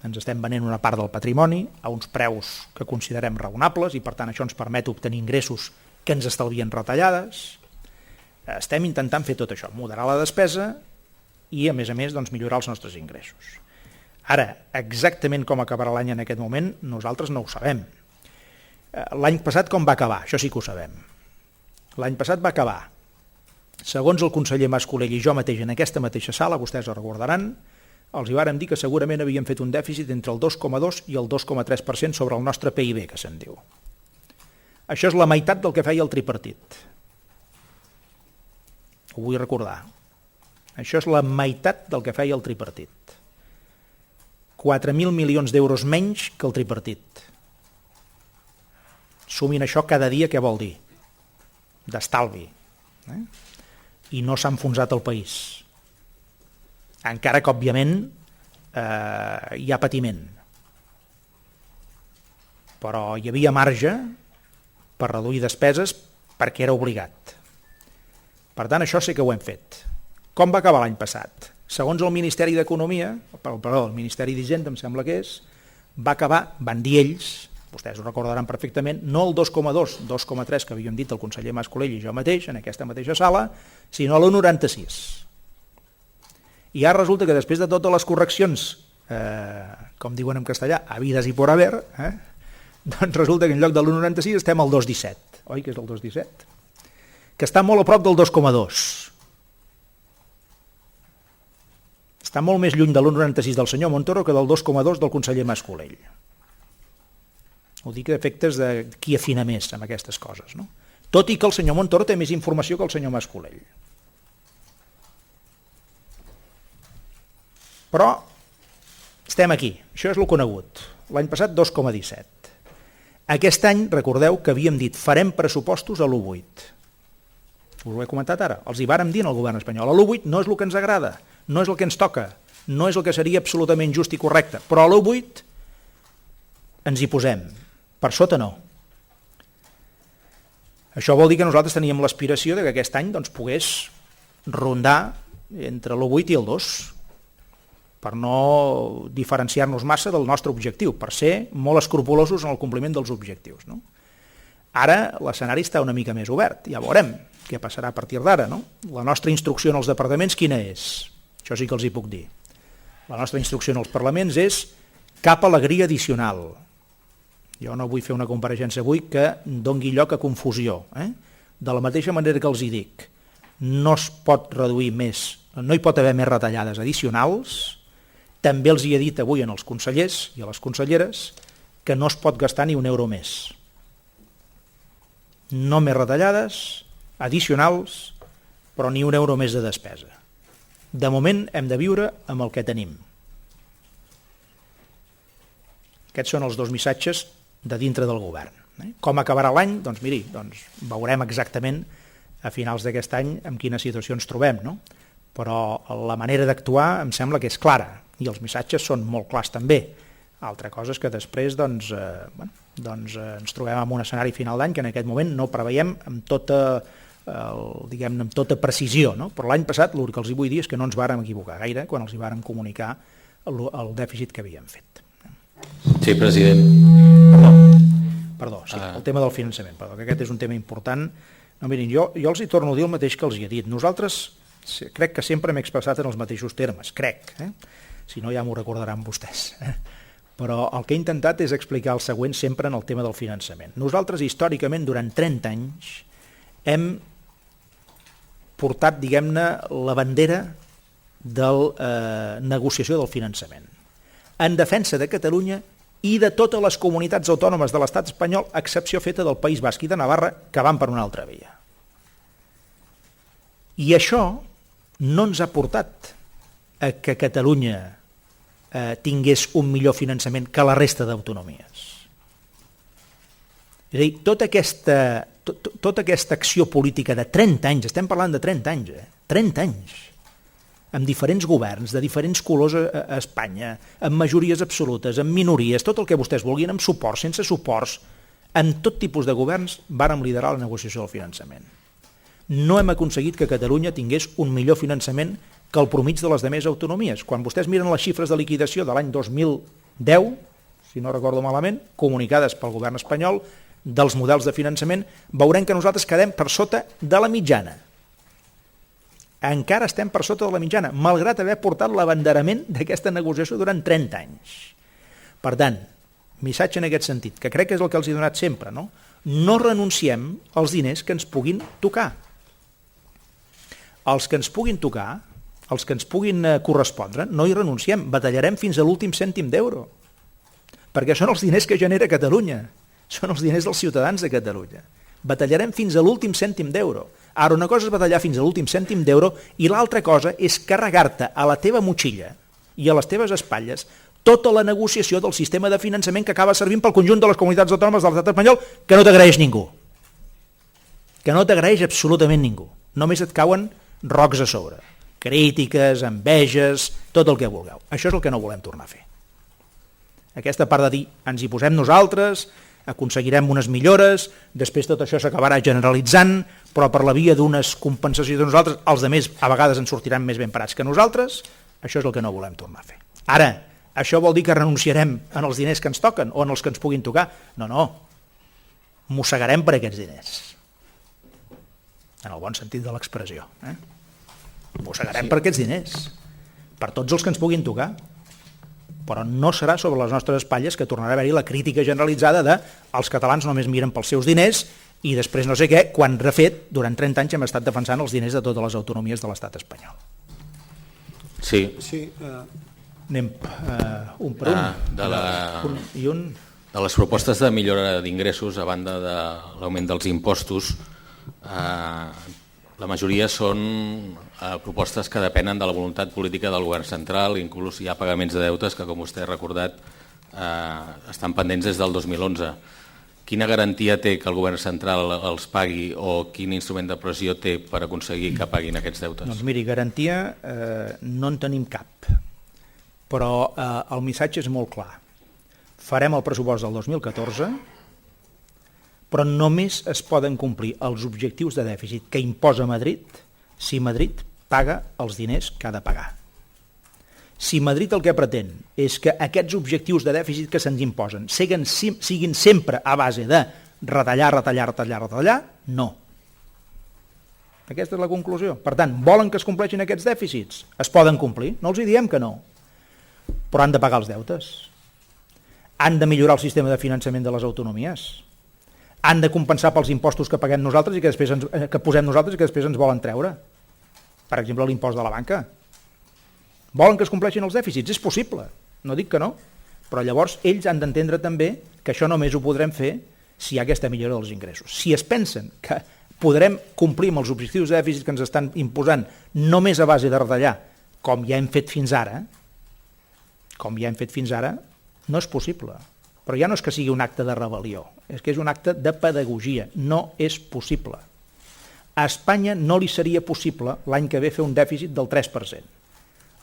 ens estem venent una part del patrimoni a uns preus que considerem raonables i per tant això ens permet obtenir ingressos que ens estalvien retallades. Estem intentant fer tot això, moderar la despesa i a més doncs, millorar els nostres ingressos. Ara, exactament com acabarà l'any en aquest moment, nosaltres no ho sabem. L'any passat com va acabar? Això sí que ho sabem. L'any passat va acabar, segons el conseller Mas-Colell i jo mateix en aquesta mateixa sala, vostès ho recordaran, els hi vàrem dir que segurament havíem fet un dèficit entre el 2,2 i el 2,3% sobre el nostre PIB, que se'n diu. Això és la meitat del que feia el tripartit. Ho vull recordar. Això és la meitat del que feia el tripartit. 4.000 milions d'euros menys que el tripartit. Sumin això cada dia, què vol dir? D'estalvi. I no s'ha enfonsat el país. Encara que, òbviament, hi ha patiment. Però hi havia marge per reduir despeses perquè era obligat. Per tant, això sí que ho hem fet. Com va acabar l'any passat? Segons el Ministeri d'Economia, el Ministeri d'Hisenda, em sembla que és, va acabar, van dir ells, vostès ho recordaran perfectament, no el 2,2, 2,3 que havíem dit el conseller Mas-Colell i jo mateix, en aquesta mateixa sala, sinó l'1,96. I ara resulta que després de totes les correccions, com diuen en castellà, habides i por haver, doncs resulta que en lloc de l'1,96 estem al 2,17. Oi que és el 2,17? Que està molt a prop del 2,2. Està molt més lluny de l'1,96 del senyor Montoro que del 2,2 del conseller Mas-Colell. Ho dic a efectes de qui afina més amb aquestes coses, no? Tot i que el senyor Montoro té més informació que el senyor Mas-Colell. Però estem aquí, això és el conegut. L'any passat 2,17. Aquest any, recordeu que havíem dit farem pressupostos a l'1,8. Us ho he comentat ara, els hi vàrem dir al govern espanyol. A l'1,8 no és el que ens agrada, no és el que ens toca, no és el que seria absolutament just i correcte, però a l'1,8 ens hi posem, per sota no. Això vol dir que nosaltres teníem l'aspiració de que aquest any doncs, pogués rondar entre l'1,8 i el 2, per no diferenciar-nos massa del nostre objectiu, per ser molt escrupulosos en el compliment dels objectius. No? Ara l'escenari està una mica més obert, ja veurem què passarà a partir d'ara. No? La nostra instrucció en els departaments quina és? Això sí que els hi puc dir. La nostra instrucció en els parlaments és cap alegria addicional. Jo no vull fer una compareixença avui que dongui lloc a confusió. De la mateixa manera que els hi dic, no es pot reduir més, no hi pot haver més retallades addicionals, també els hi he dit avui als consellers i a les conselleres que no es pot gastar ni un euro més. No més retallades addicionals, però ni un euro més de despesa. De moment hem de viure amb el que tenim. Aquests són els dos missatges de dintre del govern. Com acabarà l'any? Doncs miri, veurem exactament a finals d'aquest any en quina situació ens trobem, no? Però la manera d'actuar em sembla que és clara i els missatges són molt clars també. Altra cosa és que després ens trobem en un escenari final d'any que en aquest moment no preveiem amb tota diguem-ne, amb tota precisió, no? Però l'any passat el que els vull dir és que no ens vàrem equivocar gaire quan els hi vàrem comunicar el dèficit que havíem fet.
Sí, president.
Perdó, sí, el tema del finançament, perdó, que aquest és un tema important. No, mirin, jo els hi torno a dir el mateix que els hi he dit. Nosaltres crec que sempre m'he expressat en els mateixos termes, crec, si no ja m'ho recordaran vostès. Però el que he intentat és explicar el següent sempre en el tema del finançament. Nosaltres, històricament, durant 30 anys, hem portat, diguem-ne, la bandera de negociació del finançament, en defensa de Catalunya i de totes les comunitats autònomes de l'estat espanyol, a excepció feta del País Basc i de Navarra, que van per una altra via. I això no ens ha portat a que Catalunya tingués un millor finançament que la resta d'autonomies. És a dir, tota aquesta acció política de 30 anys, estem parlant de 30 anys, 30 anys, amb diferents governs, de diferents colors a Espanya, amb majories absolutes, amb minories, tot el que vostès vulguin, amb suports, sense suports, en tot tipus de governs vàrem liderar la negociació del finançament. No hem aconseguit que Catalunya tingués un millor finançament que el promig de les demés autonomies. Quan vostès miren les xifres de liquidació de l'any 2010, si no recordo malament, comunicades pel govern espanyol, dels models de finançament, veurem que nosaltres quedem per sota de la mitjana. Encara estem per sota de la mitjana, malgrat haver portat l'abanderament d'aquesta negociació durant 30 anys. Per tant, missatge en aquest sentit, que crec que és el que els he donat sempre, no? No renunciem als diners que ens puguin tocar. Els que ens puguin tocar, els que ens puguin correspondre, no hi renunciem, batallarem fins a l'últim cèntim d'euro, perquè són els diners que genera Catalunya, són els diners dels ciutadans de Catalunya. Batallarem fins a l'últim cèntim d'euro. Ara, una cosa és batallar fins a l'últim cèntim d'euro i l'altra cosa és carregar-te a la teva motxilla i a les teves espatlles tota la negociació del sistema de finançament que acaba servint pel conjunt de les comunitats autònomes de l'estat espanyol, que no t'agraeix ningú. Que no t'agraeix absolutament ningú. Només et cauen rocs a sobre. Crítiques, enveges, tot el que vulgueu. Això és el que no volem tornar a fer. Aquesta part de dir, ens hi posem nosaltres, aconseguirem unes millores, després tot això s'acabarà generalitzant, però per la via d'unes compensacions de nosaltres, els altres a vegades ens sortiran més ben parats que nosaltres, això és el que no volem tornar a fer. Ara, això vol dir que renunciarem en els diners que ens toquen o en els que ens puguin tocar? No, no. Mossegarem per aquests diners. En el bon sentit de l'expressió. Mossegarem per aquests diners. Per tots els que ens puguin tocar. Però no serà sobre les nostres espatlles que tornarà a haver-hi la crítica generalitzada de els catalans només miren pels seus diners i després no sé què, quan de fet durant 30 anys hem estat defensant els diners de totes les autonomies de l'estat espanyol.
Sí.
Anem un per un.
De les propostes de millora d'ingressos, a banda de l'augment dels impostos, la majoria són propostes que depenen de la voluntat política del govern central, inclús hi ha pagaments de deutes que, com vostè ha recordat, estan pendents des del 2011. Quina garantia té que el govern central els pagui o quin instrument de pressió té per aconseguir que paguin aquests deutes?
Doncs miri, garantia no en tenim cap, però el missatge és molt clar. Farem el pressupost del 2014, però només es poden complir els objectius de dèficit que imposa Madrid si Madrid paga els diners que ha de pagar. Si Madrid el que pretén és que aquests objectius de dèficit que se'ns imposen siguin sempre a base de retallar, no. Aquesta és la conclusió. Per tant, volen que es compleixin aquests dèficits? Es poden complir, no els hi diem que no, però han de pagar els deutes. Han de millorar el sistema de finançament de les autonomies. Han de compensar pels impostos que paguem nosaltres i que posem nosaltres i que després ens volen treure. Per exemple, l'impost de la banca. Volen que es compleixin els dèficits? És possible, no dic que no, però llavors ells han d'entendre també que això només ho podrem fer si hi ha aquesta millora dels ingressos. Si es pensen que podrem complir amb els objectius de dèficit que ens estan imposant només a base de retallar, com ja hem fet fins ara, no és possible. Però ja no és que sigui un acte de rebel·lió, és que és un acte de pedagogia, no és possible. A Espanya no li seria possible l'any que ve fer un dèficit del 3%.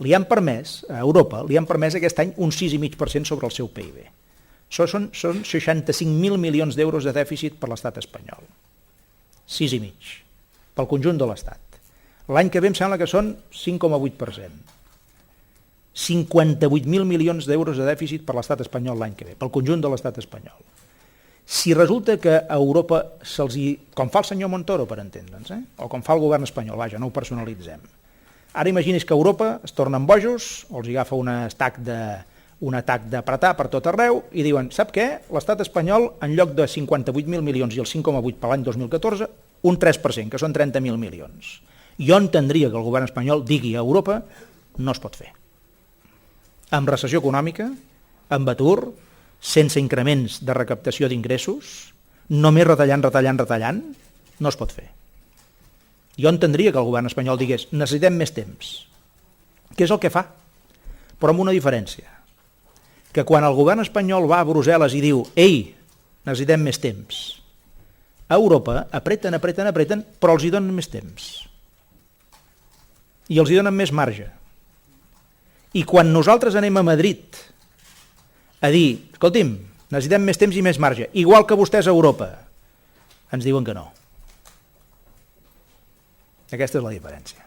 Li han permès, a Europa, li han permès aquest any un 6,5% sobre el seu PIB. Són 65.000 milions d'euros de dèficit per l'estat espanyol. 6,5%. pel conjunt de l'Estat. L'any que ve em sembla que són 5,8%. 58.000 milions d'euros de dèficit per l'Estat espanyol l'any que ve, pel conjunt de l'Estat espanyol. Si resulta que a Europa se'ls hi... com fa el senyor Montoro, per entendre'ns, o com fa el govern espanyol, vaja, no ho personalitzem. Ara imagini's que a Europa es tornen bojos, o els hi agafa un atac d'apretar per tot arreu, i diuen, sap què? L'Estat espanyol, en lloc de 58.000 milions i el 5,8 per l'any 2014, un 3%, que són 30.000 milions. Jo entendria que el govern espanyol digui a Europa no es pot fer. Amb recessió econòmica, amb atur, sense increments de recaptació d'ingressos, només retallant, no es pot fer. Jo entendria que el govern espanyol digués necessitem més temps, que és el que fa, però amb una diferència, que quan el govern espanyol va a Brussel·les i diu ei, necessitem més temps, a Europa apreten, però els hi donen més temps. I els hi donen més marge. I quan nosaltres anem a Madrid a dir, escolti'm, necessitem més temps i més marge, igual que vostès a Europa, ens diuen que no. Aquesta és la diferència.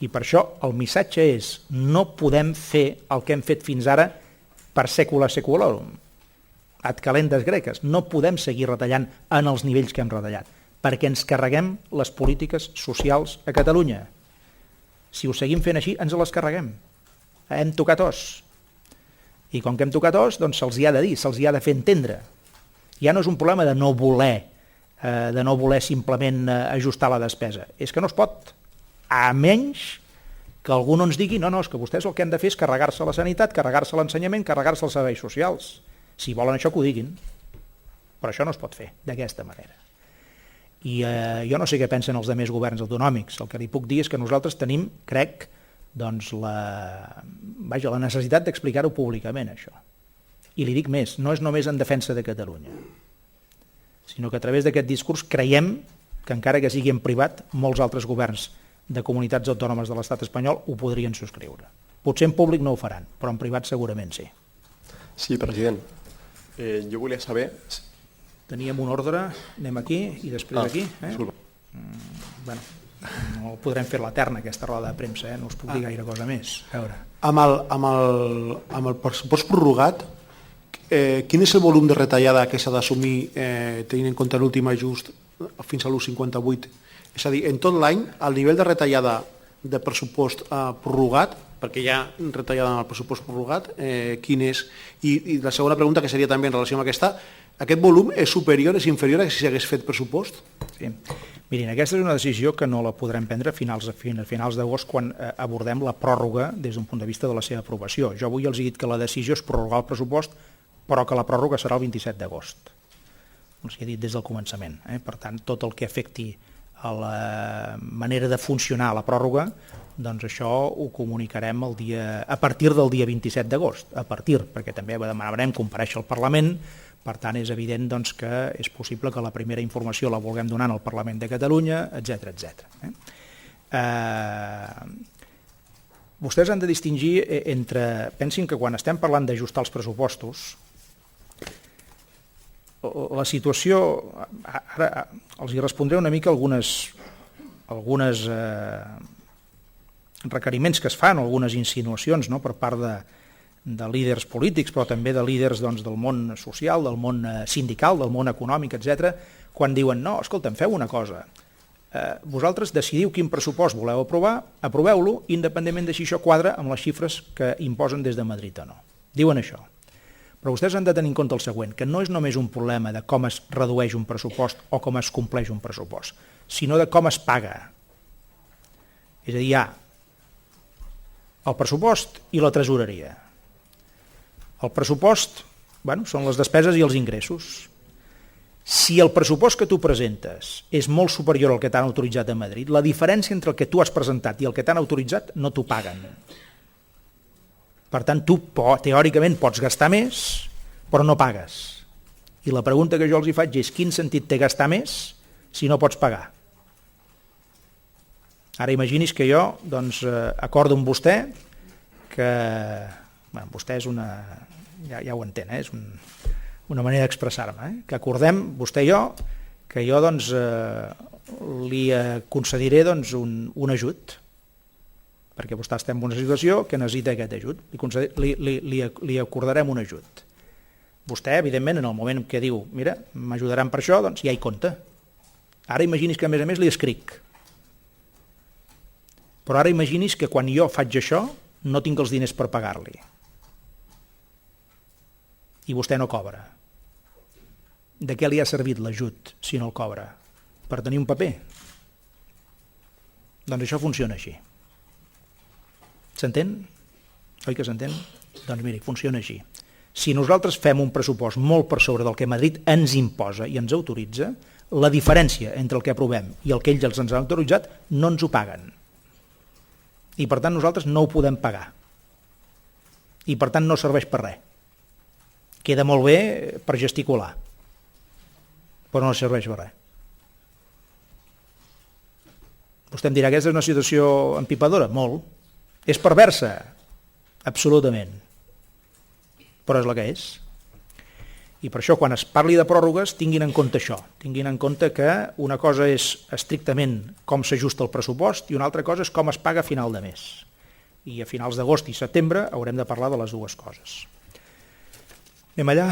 I per això el missatge és no podem fer el que hem fet fins ara per secula seculorum, ad calendas greques. No podem seguir retallant en els nivells que hem retallat, perquè ens carreguem les polítiques socials a Catalunya. Si ho seguim fent així, ens les carreguem. Hem tocat os. I com que hem tocat os, doncs se'ls hi ha de dir, se'ls hi ha de fer entendre. Ja no és un problema de no voler simplement ajustar la despesa. És que no es pot, a menys que algú no ens digui no, és que vostès el que han de fer és carregar-se la sanitat, carregar-se l'ensenyament, carregar-se els serveis socials. Si volen això, que ho diguin. Però això no es pot fer d'aquesta manera. I jo no sé què pensen els altres governs autonòmics. El que li puc dir és que nosaltres tenim, crec, doncs la necessitat d'explicar-ho públicament, això. I li dic més, no és només en defensa de Catalunya, sinó que a través d'aquest discurs creiem que, encara que sigui en privat, molts altres governs de comunitats autònomes de l'estat espanyol ho podrien subscriure. Potser en públic no ho faran, però en privat segurament sí.
Sí, president. Jo volia saber...
Teníem un ordre, anem aquí i després aquí. Bueno, no podrem fer l'eterna aquesta roda de premsa, no us puc dir gaire cosa més. A veure.
Amb el pressupost prorrogat, quin és el volum de retallada que s'ha d'assumir tenint en compte l'últim ajust fins a l'1,58? És a dir, en tot l'any, el nivell de retallada de pressupost prorrogat, perquè hi ha retallada en el pressupost prorrogat, quin és? I la segona pregunta, que seria també en relació amb aquesta, aquest volum és superior, és inferior a si s'hagués fet pressupost?
Sí. Mirin, aquesta és una decisió que no la podrem prendre a finals d'agost quan abordem la pròrroga des d'un punt de vista de la seva aprovació. Jo avui els he dit que la decisió és prorrogar el pressupost, però que la pròrroga serà el 27 d'agost. Els he dit des del començament. Per tant, tot el que afecti a la manera de funcionar la pròrroga, doncs això ho comunicarem a partir del dia 27 d'agost, perquè també demanarem comparèixer al Parlament. Per tant, és evident doncs, que és possible que la primera informació la vulguem donar al Parlament de Catalunya, etc. Vostès han de distingir entre... Pensin que quan estem parlant d'ajustar els pressupostos, la situació... Ara els hi respondré una mica algunes requeriments que es fan, algunes insinuacions, no?, per part de líders polítics, però també de líders doncs, del món social, del món sindical, del món econòmic, etc., quan diuen, no, escolta'm, feu una cosa, vosaltres decidiu quin pressupost voleu aprovar, aproveu-lo, independentment de si això quadra amb les xifres que imposen des de Madrid o no. Diuen això. Però vostès han de tenir en compte el següent, que no és només un problema de com es redueix un pressupost o com es compleix un pressupost, sinó de com es paga. És a dir, hi ha el pressupost i la tresoreria. El pressupost, són les despeses i els ingressos. Si el pressupost que tu presentes és molt superior al que t'han autoritzat a Madrid, la diferència entre el que tu has presentat i el que t'han autoritzat no t'ho paguen. Per tant, tu teòricament pots gastar més, però no pagues. I la pregunta que jo els hi faig és quin sentit té gastar més si no pots pagar? Ara imagini's que jo acordo amb vostè que... vostè és una... ja ho entén, és una manera d'expressar-me, que acordem, vostè i jo, que jo li concediré doncs, un ajut, perquè vostè està en una situació que necessita aquest ajut. Li acordarem un ajut. Vostè, evidentment, en el moment que diu mira, m'ajudaran per això, doncs ja hi compta. Ara imagini's que a més li escric. Però ara imagini's que quan jo faig això no tinc els diners per pagar-li. I vostè no cobra. De què li ha servit l'ajut si no el cobra? Per tenir un paper? Doncs això funciona així. S'entén? Oi que s'entén? Doncs miri, funciona així. Si nosaltres fem un pressupost molt per sobre del que Madrid ens imposa i ens autoritza, la diferència entre el que aprovem i el que ells ens han autoritzat no ens ho paguen. I per tant nosaltres no ho podem pagar. I per tant no serveix per res. Queda molt bé per gesticular, però no serveix per res. Vostè em dirà, aquesta és una situació empipadora? Molt. És perversa? Absolutament. Però és la que és. I per això, quan es parli de pròrrogues, tinguin en compte això. Tinguin en compte que una cosa és estrictament com s'ajusta el pressupost i una altra cosa és com es paga a final de mes. I a finals d'agost i setembre haurem de parlar de les dues coses. Anem allà.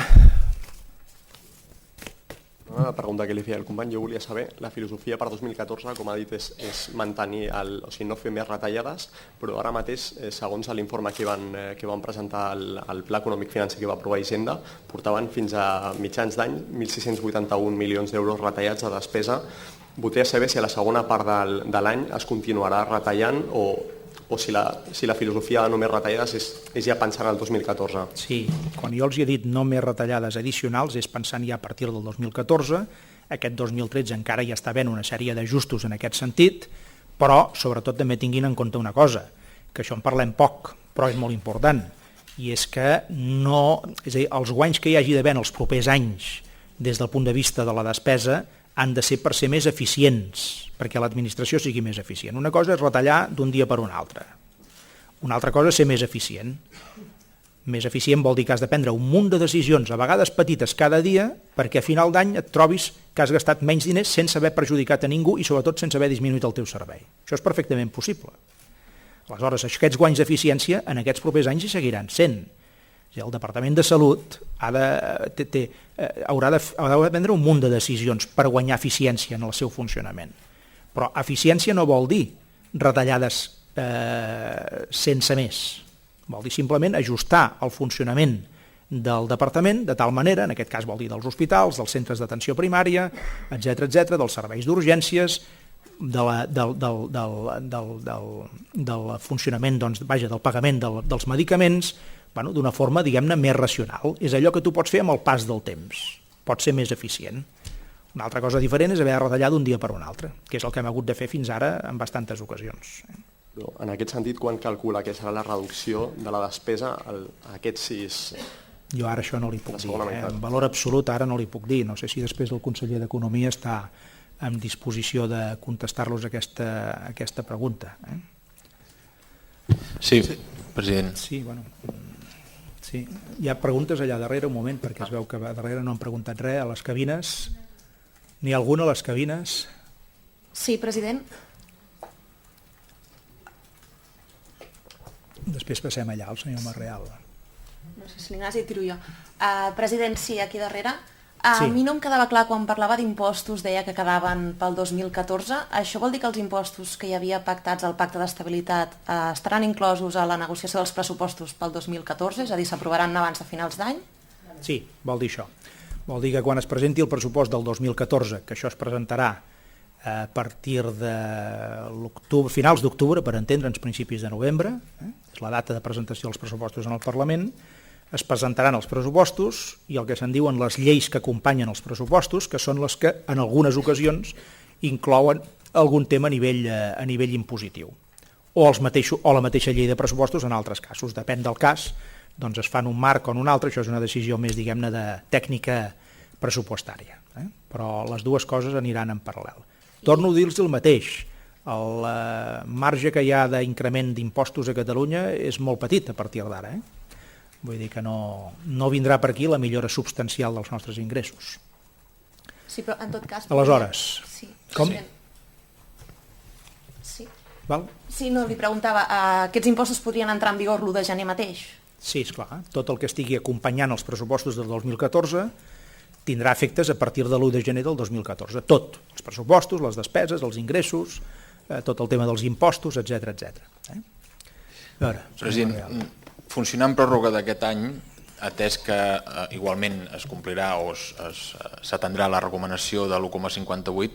Una pregunta que li feia el company, jo volia saber, la filosofia per 2014, com ha dit, és mantenir, o sigui, no fer més retallades, però ara mateix, segons l'informe que van presentar el Pla Econòmic Financer que va aprovar Hisenda, portaven fins a mitjans d'any 1.681 milions d'euros retallats de despesa. Voldria saber si a la segona part de l'any es continuarà retallant o si la filosofia de no més retallades és ja pensant al 2014.
Sí, quan jo els he dit no més retallades addicionals és pensant ja a partir del 2014, aquest 2013 encara hi està havent una sèrie d'ajustos en aquest sentit, però sobretot també tinguin en compte una cosa, que això en parlem poc, però és molt important, i és que és a dir, els guanys que hi hagi d'haver en els propers anys des del punt de vista de la despesa han de ser per ser més eficients, perquè l'administració sigui més eficient. Una cosa és retallar d'un dia per un altre. Una altra cosa és ser més eficient. Més eficient vol dir que has de prendre un munt de decisions, a vegades petites cada dia, perquè a final d'any et trobis que has gastat menys diners sense haver perjudicat a ningú i sobretot sense haver disminuït el teu servei. Això és perfectament possible. Aleshores, aquests guanys d'eficiència en aquests propers anys hi seguiran sent. El Departament de Salut haurà de prendre un munt de decisions per guanyar eficiència en el seu funcionament. Però eficiència no vol dir retallades sense més. Vol dir simplement ajustar el funcionament del departament de tal manera, en aquest cas vol dir dels hospitals, dels centres d'atenció primària, etc., dels serveis d'urgències, del funcionament, doncs, vaja, del pagament dels medicaments, d'una forma, diguem-ne, més racional. És allò que tu pots fer amb el pas del temps. Pots ser més eficient. Una altra cosa diferent és haver de retallar d'un dia per un altre, que és el que hem hagut de fer fins ara en bastantes ocasions.
En aquest sentit, quan calcula que serà la reducció de la despesa a aquests 6?
Jo ara això no li puc dir. En valor absolut ara no li puc dir. No sé si després el conseller d'Economia està en disposició de contestar-los aquesta pregunta.
Sí, president.
Sí, bueno... Sí. Hi ha preguntes allà darrere, un moment, perquè es veu que darrere no han preguntat res. A les cabines, n'hi ha alguna a les cabines?
Sí, president.
Després passem allà, al senyor Marreal.
No sé si l'Ignasi tiro jo. President, sí, aquí darrere. A mi no em quedava clar quan parlava d'impostos, deia que quedaven pel 2014. Això vol dir que els impostos que hi havia pactats al Pacte d'Estabilitat estaran inclosos a la negociació dels pressupostos pel 2014? És a dir, s'aprovaran abans de finals d'any?
Sí, vol dir això. Vol dir que quan es presenti el pressupost del 2014, que això es presentarà a partir de finals d'octubre, per entendre'ns, principis de novembre, és la data de presentació dels pressupostos en el Parlament, es presentaran els pressupostos i el que se'n diuen les lleis que acompanyen els pressupostos, que són les que en algunes ocasions inclouen algun tema a nivell impositiu. O la mateixa llei de pressupostos en altres casos. Depèn del cas, doncs es fan un marc o en un altre, això és una decisió més, diguem-ne, de tècnica pressupostària. Però les dues coses aniran en paral·lel. Torno a dir-los el mateix. El marge que hi ha d'increment d'impostos a Catalunya és molt petit a partir d'ara, Vull dir que no vindrà per aquí la millora substancial dels nostres ingressos.
Sí, però en tot cas...
Aleshores,
sí.
com? Val?
Sí, no, li preguntava, aquests impostos podrien entrar en vigor l'1 de gener mateix?
Sí, esclar, tot el que estigui acompanyant els pressupostos del 2014 tindrà efectes a partir de l'1 de gener del 2014. Tot, els pressupostos, les despeses, els ingressos, tot el tema dels impostos, etc etc. A veure,
President, funcionant pròrroga d'aquest any, atès que igualment es complirà o s'atendrà la recomanació de l'1,58,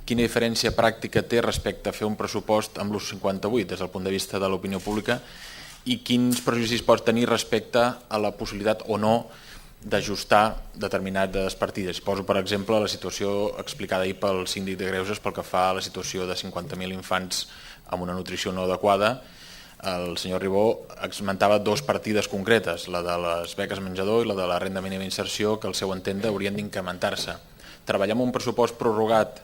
quina diferència pràctica té respecte a fer un pressupost amb l'1,58 des del punt de vista de l'opinió pública i quins prejudicis pot tenir respecte a la possibilitat o no d'ajustar determinades partides? Poso, per exemple, la situació explicada ahir pel síndic de Greuges pel que fa a la situació de 50.000 infants amb una nutrició no adequada. El senyor Ribó esmentava dues partides concretes, la de les beques menjador i la de la renda mínima d'inserció, que al seu entendre haurien d'incrementar-se. Treballar amb un pressupost prorrogat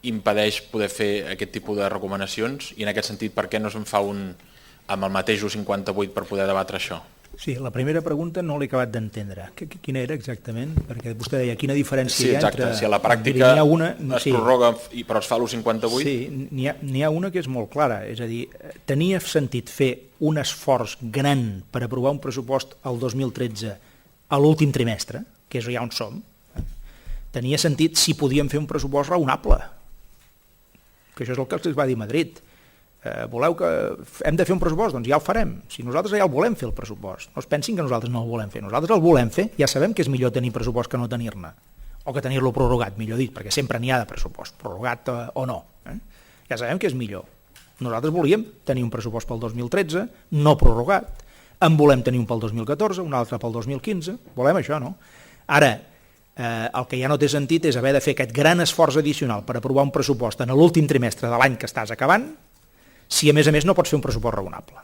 impedeix poder fer aquest tipus de recomanacions i en aquest sentit per què no se'n fa un amb el mateix 1,58 per poder debatre això?
Sí, la primera pregunta no l'he acabat d'entendre. Quina era exactament? Perquè vostè deia, quina diferència
hi ha entre... Sí, exacte. Si a la pràctica es prorroga però es fa l'1,58...
Sí, n'hi ha una que és molt clara. És a dir, tenia sentit fer un esforç gran per aprovar un pressupost el 2013 a l'últim trimestre, que és ja on som. Tenia sentit si podíem fer un pressupost raonable. Que això és el que els va dir Madrid. Voleu que hem de fer un pressupost? Doncs ja el farem. Si nosaltres ja el volem fer, el pressupost. No es pensin que nosaltres no el volem fer. Nosaltres el volem fer. Ja sabem que és millor tenir pressupost que no tenir-ne. O que tenir-lo prorrogat, millor dit, perquè sempre n'hi ha de pressupost, prorrogat o no. Ja sabem que és millor. Nosaltres volíem tenir un pressupost pel 2013, no prorrogat. En volem tenir un pel 2014, un altre pel 2015. Volem això, no? Ara, el que ja no té sentit és haver de fer aquest gran esforç addicional per aprovar un pressupost en l'últim trimestre de l'any que estàs acabant, si a més no pots fer un pressupost raonable.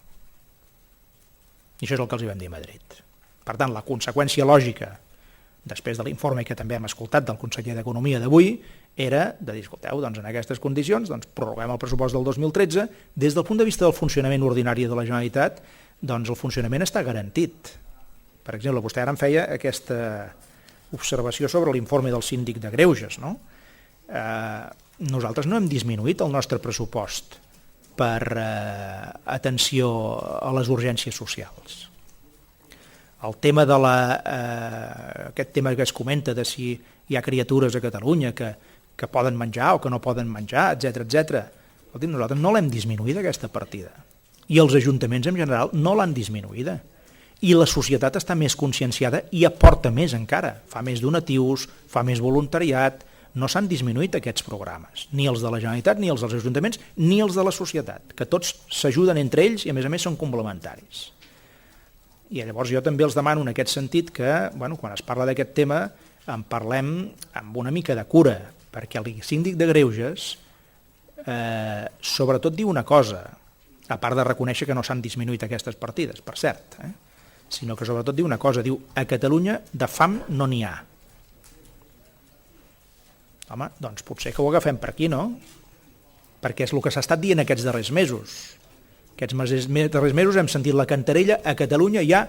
I això és el que els hi vam dir a Madrid. Per tant, la conseqüència lògica, després de l'informe que també hem escoltat del conseller d'Economia d'avui, era de dir, escolteu, doncs en aquestes condicions prorroguem el pressupost del 2013, des del punt de vista del funcionament ordinari de la Generalitat, doncs el funcionament està garantit. Per exemple, vostè ara em feia aquesta observació sobre l'informe del síndic de Greuges, no? Nosaltres no hem disminuït el nostre pressupost per atenció a les urgències socials. El tema de aquest tema que es comenta de si hi ha criatures a Catalunya que poden menjar o que no poden menjar, etc etc. Nosaltres no l'hem disminuïda aquesta partida. I els ajuntaments en general no l'han disminuïda. I la societat està més conscienciada i aporta més encara. Fa més donatius, fa més voluntariat, no s'han disminuït aquests programes, ni els de la Generalitat, ni els dels ajuntaments, ni els de la societat, que tots s'ajuden entre ells i a més són complementaris. I llavors jo també els demano en aquest sentit que, quan es parla d'aquest tema, en parlem amb una mica de cura, perquè el síndic de Greuges sobretot diu una cosa, a part de reconèixer que no s'han disminuït aquestes partides, per cert, sinó que sobretot diu una cosa, diu, a Catalunya de fam no n'hi ha. Home, doncs potser que ho agafem per aquí, no? Perquè és el que s'ha estat dient aquests darrers mesos. Aquests darrers mesos hem sentit la cantarella, a Catalunya hi ha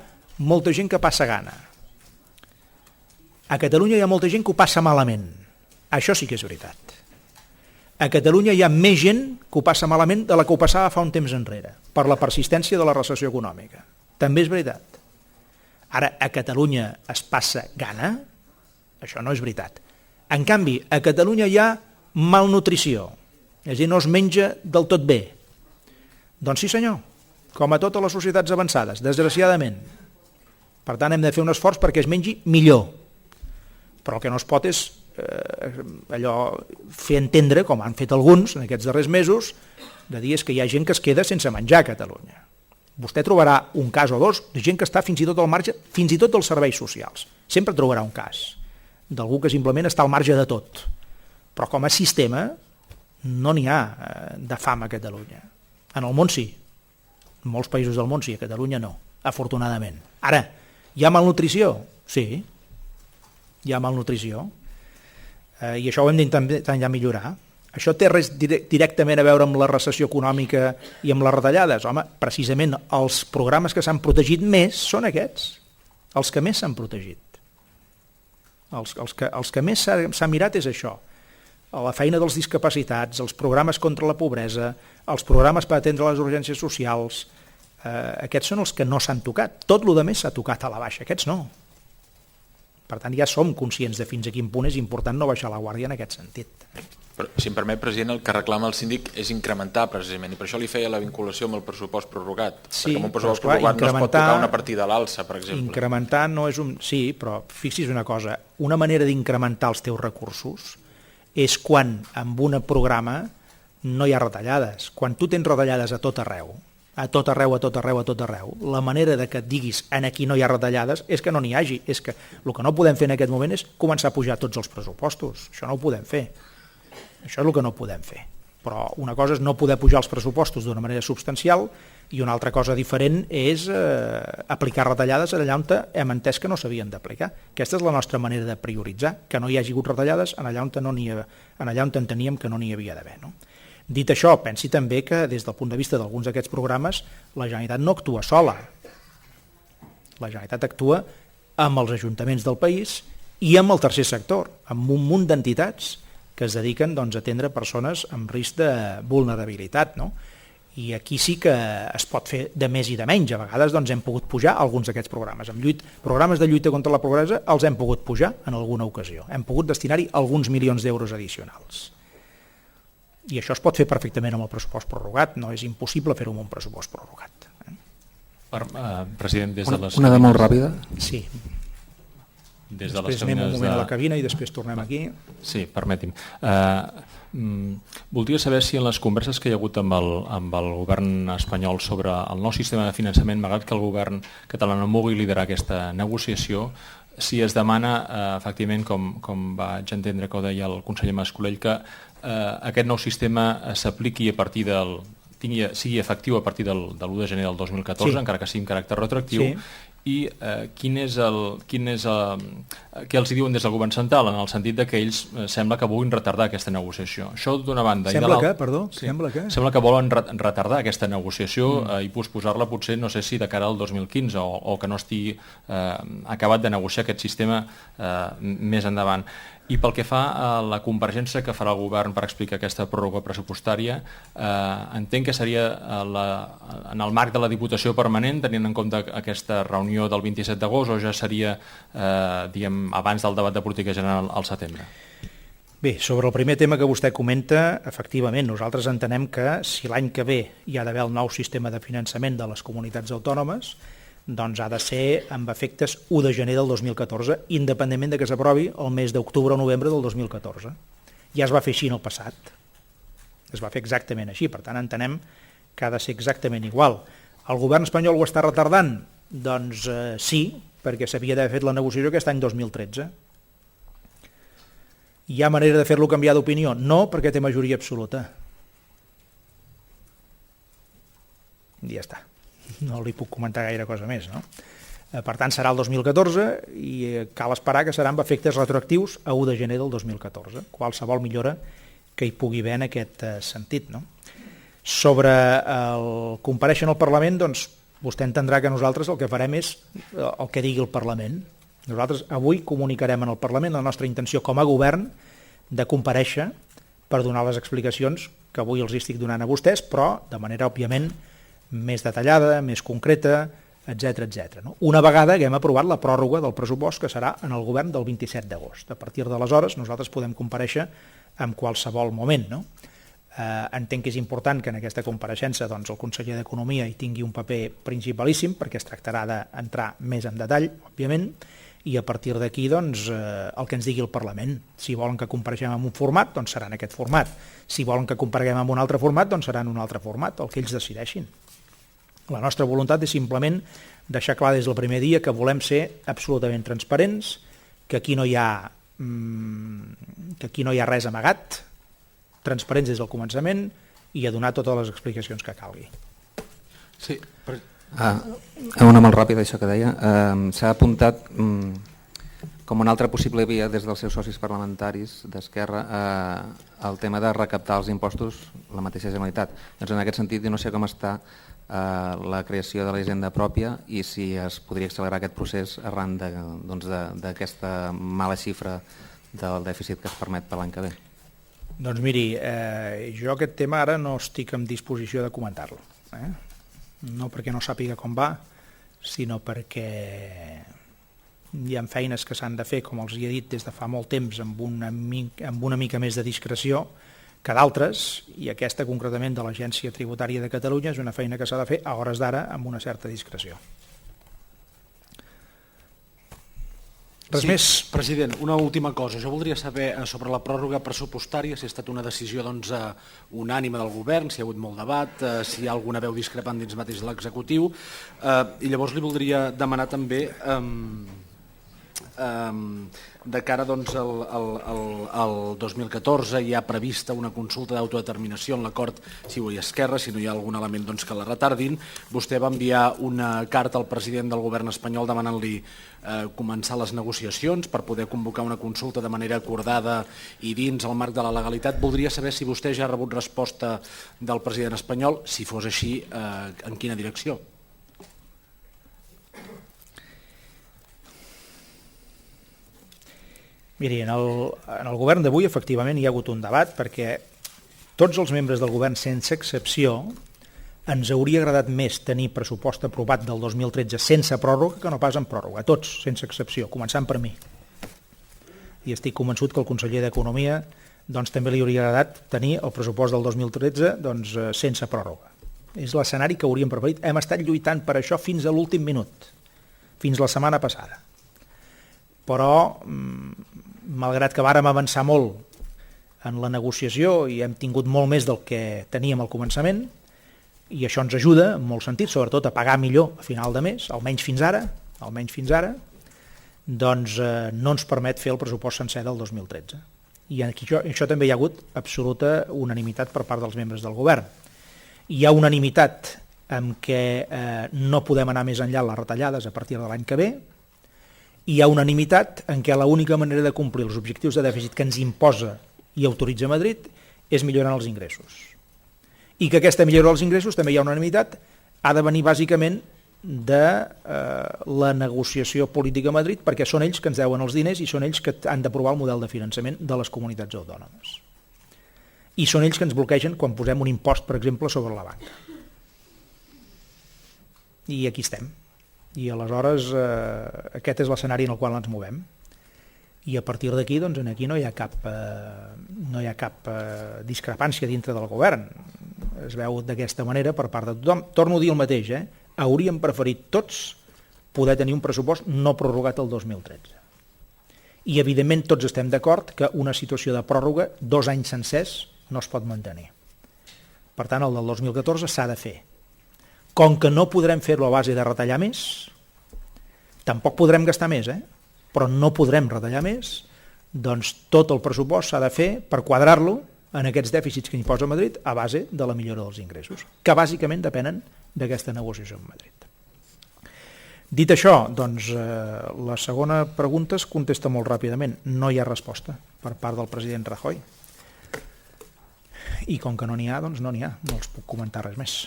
molta gent que passa gana. A Catalunya hi ha molta gent que ho passa malament. Això sí que és veritat. A Catalunya hi ha més gent que ho passa malament de la que ho passava fa un temps enrere, per la persistència de la recessió econòmica. També és veritat. Ara, a Catalunya es passa gana? Això no és veritat. En canvi, a Catalunya hi ha malnutrició, és a dir, no es menja del tot bé. Doncs sí senyor, com a totes les societats avançades, desgraciadament. Per tant, hem de fer un esforç perquè es mengi millor. Però el que no es pot és fer entendre, com han fet alguns en aquests darrers mesos, de dir que hi ha gent que es queda sense menjar a Catalunya. Vostè trobarà un cas o dos de gent que està fins i tot al marge, fins i tot dels serveis socials. Sempre trobarà un cas d'algú que simplement està al marge de tot. Però com a sistema no n'hi ha de fam a Catalunya. En el món sí. En molts països del món sí, a Catalunya no, afortunadament. Ara, hi ha malnutrició? Sí, hi ha malnutrició. I això ho hem d'intentar millorar. Això té res directament a veure amb la recessió econòmica i amb les retallades? Home, precisament els programes que s'han protegit més són aquests, els que més s'han protegit. Els que més s'ha mirat és això. la feina dels discapacitats, els programes contra la pobresa, els programes per atendre les urgències socials, aquests són els que no s'han tocat. Tot el més s'ha tocat a la baixa, aquests no. Per tant, ja som conscients de fins a quin punt és important no baixar la guàrdia en aquest sentit.
Però, si em permet, president, el que reclama el síndic és incrementar, precisament, i per això li feia la vinculació amb el pressupost prorrogat. Sí, perquè amb un pressupost prorrogat no es pot tocar una partida a l'alça, per exemple.
Incrementar no és un... Sí, però fixi's una cosa, una manera d'incrementar els teus recursos és quan amb un programa no hi ha retallades. Quan tu tens retallades a tot arreu, la manera de que et diguis en aquí no hi ha retallades és que no n'hi hagi. És que el que no podem fer en aquest moment és començar a pujar tots els pressupostos. Això no ho podem fer. Això és el que no podem fer. Però una cosa és no poder pujar els pressupostos d'una manera substancial i una altra cosa diferent és aplicar retallades allà on hem entès que no s'havien d'aplicar. Aquesta és la nostra manera de prioritzar, que no hi hagi hagut retallades allà on enteníem que no n'hi havia d'haver. No? Dit això, pensi també que des del punt de vista d'alguns d'aquests programes la Generalitat no actua sola. La Generalitat actua amb els ajuntaments del país i amb el tercer sector, amb un munt d'entitats que es dediquen a atendre persones amb risc de vulnerabilitat. No? I aquí sí que es pot fer de més i de menys. A vegades hem pogut pujar alguns d'aquests programes. Programes de lluita contra la pobresa els hem pogut pujar en alguna ocasió. Hem pogut destinar-hi alguns milions d'euros addicionals. I això es pot fer perfectament amb el pressupost prorrogat. No és impossible fer-ho amb un pressupost prorrogat.
President, des de les...
Una de molt ràpida?
Sí.
Després
anem un moment a la cabina i després tornem aquí.
Sí, permeti'm. Voldria saber si en les converses que hi ha hagut amb el govern espanyol sobre el nou sistema de finançament, malgrat que el govern català no vulgui liderar aquesta negociació, si es demana, efectivament, com vaig entendre que ho deia el conseller Mas-Colell, que aquest nou sistema s'apliqui a partir sigui efectiu a partir del 1 de gener del 2014, sí, encara que sigui amb caràcter retroactiu, sí. I què els diuen des del govern central, en el sentit que ells sembla que vulguin retardar aquesta negociació. Això d'una banda.
Sembla que
volen retardar aquesta negociació i posposar-la potser, no sé si de cara al 2015 o que no estigui acabat de negociar aquest sistema més endavant. I pel que fa a la compareixença que farà el govern per explicar aquesta pròrroga pressupostària, entenc que seria en el marc de la Diputació Permanent, tenint en compte aquesta reunió del 27 d'agost, o ja seria abans del debat de política general al setembre?
Bé, sobre el primer tema que vostè comenta, efectivament, nosaltres entenem que si l'any que ve hi ha d'haver el nou sistema de finançament de les comunitats autònomes, doncs ha de ser amb efectes 1 de gener del 2014, independentment de que s'aprovi el mes d'octubre o novembre del 2014. Ja es va fer així en el passat. Es va fer exactament així, per tant entenem que ha de ser exactament igual. El govern espanyol ho està retardant? Doncs sí, perquè s'havia d'haver fet la negociació aquest any 2013. Hi ha manera de fer-lo canviar d'opinió? No, perquè té majoria absoluta. I ja està. No li puc comentar gaire cosa més, no? Per tant, serà el 2014 i cal esperar que serà amb efectes retroactius a 1 de gener del 2014. Qualsevol millora que hi pugui haver en aquest sentit, no? Sobre el comparèixer al Parlament, doncs vostè entendrà que nosaltres el que farem és el que digui el Parlament. Nosaltres avui comunicarem en el Parlament la nostra intenció com a govern de comparèixer per donar les explicacions que avui els estic donant a vostès, però de manera, òbviament, més detallada, més concreta, etc. No? Una vegada que hem aprovat la pròrroga del pressupost que serà en el govern del 27 d'agost. A partir d'aleshores nosaltres podem comparèixer en qualsevol moment. No? Entenc que és important que en aquesta compareixença doncs, el conseller d'Economia hi tingui un paper principalíssim perquè es tractarà d'entrar més en detall, òbviament, i a partir d'aquí doncs, el que ens digui el Parlament. Si volen que compareixem en un format, doncs serà en aquest format. Si volen que compareguem en un altre format, doncs serà en un altre format, el que ells decideixin. La nostra voluntat és simplement deixar clar des del primer dia que volem ser absolutament transparents, que aquí no hi ha res amagat, transparents des del començament i a donar totes les explicacions que calgui.
Sí. Una molt ràpida, això que deia. S'ha apuntat com una altra possible via des dels seus socis parlamentaris d'Esquerra el tema de recaptar els impostos la mateixa Generalitat. Doncs en aquest sentit, jo no sé com està la creació de la hisenda pròpia i si es podria accelerar aquest procés arran d'aquesta mala xifra del dèficit que es permet per l'any que ve.
Doncs miri, jo aquest tema ara no estic en disposició de comentar-lo. No perquè no sàpiga com va, sinó perquè hi ha feines que s'han de fer, com els he dit, des de fa molt temps, amb una mica més de discreció que d'altres, i aquesta concretament de l'Agència Tributària de Catalunya és una feina que s'ha de fer a hores d'ara amb una certa discreció. Res més?
President, una última cosa. Jo voldria saber sobre la pròrroga pressupostària, si ha estat una decisió unànime del govern, si hi ha hagut molt debat, si hi ha alguna veu discrepant dins mateix de l'executiu, i llavors li voldria demanar també de cara al 2014 hi ha prevista una consulta d'autodeterminació en l'acord CiU i Esquerra, si no hi ha algun element que la retardin. Vostè va enviar una carta al president del govern espanyol demanant-li començar les negociacions per poder convocar una consulta de manera acordada i dins el marc de la legalitat. Voldria saber si vostè ja ha rebut resposta del president espanyol, si fos així, en quina direcció?
Miri, en el govern d'avui efectivament hi ha hagut un debat perquè tots els membres del govern, sense excepció, ens hauria agradat més tenir pressupost aprovat del 2013 sense pròrroga que no pas amb pròrroga, tots, sense excepció, començant per mi. I estic convençut que el conseller d'Economia també li hauria agradat tenir el pressupost del 2013 sense pròrroga. És l'escenari que hauríem preferit. Hem estat lluitant per això fins a l'últim minut, fins la setmana passada. Però, malgrat que vàrem avançar molt en la negociació i hem tingut molt més del que teníem al començament, i això ens ajuda en molts sentits, sobretot a pagar millor a final de mes, almenys fins ara, doncs no ens permet fer el pressupost sencer del 2013. I això també hi ha hagut absoluta unanimitat per part dels membres del govern. Hi ha unanimitat en què no podem anar més enllà les retallades a partir de l'any que ve. Hi ha unanimitat en què l'única manera de complir els objectius de dèficit que ens imposa i autoritza Madrid és millorant els ingressos. I que aquesta millora dels ingressos, també hi ha unanimitat, ha de venir bàsicament de la negociació política a Madrid, perquè són ells que ens deuen els diners i són ells que han d'aprovar el model de finançament de les comunitats autònomes. I són ells que ens bloquegen quan posem un impost, per exemple, sobre la banca. I aquí estem. I aleshores aquest és l'escenari en el qual ens movem. I a partir d'aquí, doncs, aquí no hi ha cap discrepància dintre del govern. Es veu d'aquesta manera per part de tothom. Torno a dir el mateix, hauríem preferit tots poder tenir un pressupost no prorrogat el 2013. I evidentment tots estem d'acord que una situació de pròrroga 2 anys sencers no es pot mantenir. Per tant, el del 2014 s'ha de fer. Com que no podrem fer-lo a base de retallar més, tampoc podrem gastar més, però no podrem retallar més, doncs tot el pressupost s'ha de fer per quadrar-lo en aquests dèficits que imposa Madrid a base de la millora dels ingressos, que bàsicament depenen d'aquesta negociació amb Madrid. Dit això, doncs la segona pregunta es contesta molt ràpidament. No hi ha resposta per part del president Rajoy. I com que no n'hi ha, doncs no n'hi ha. No els puc comentar res més.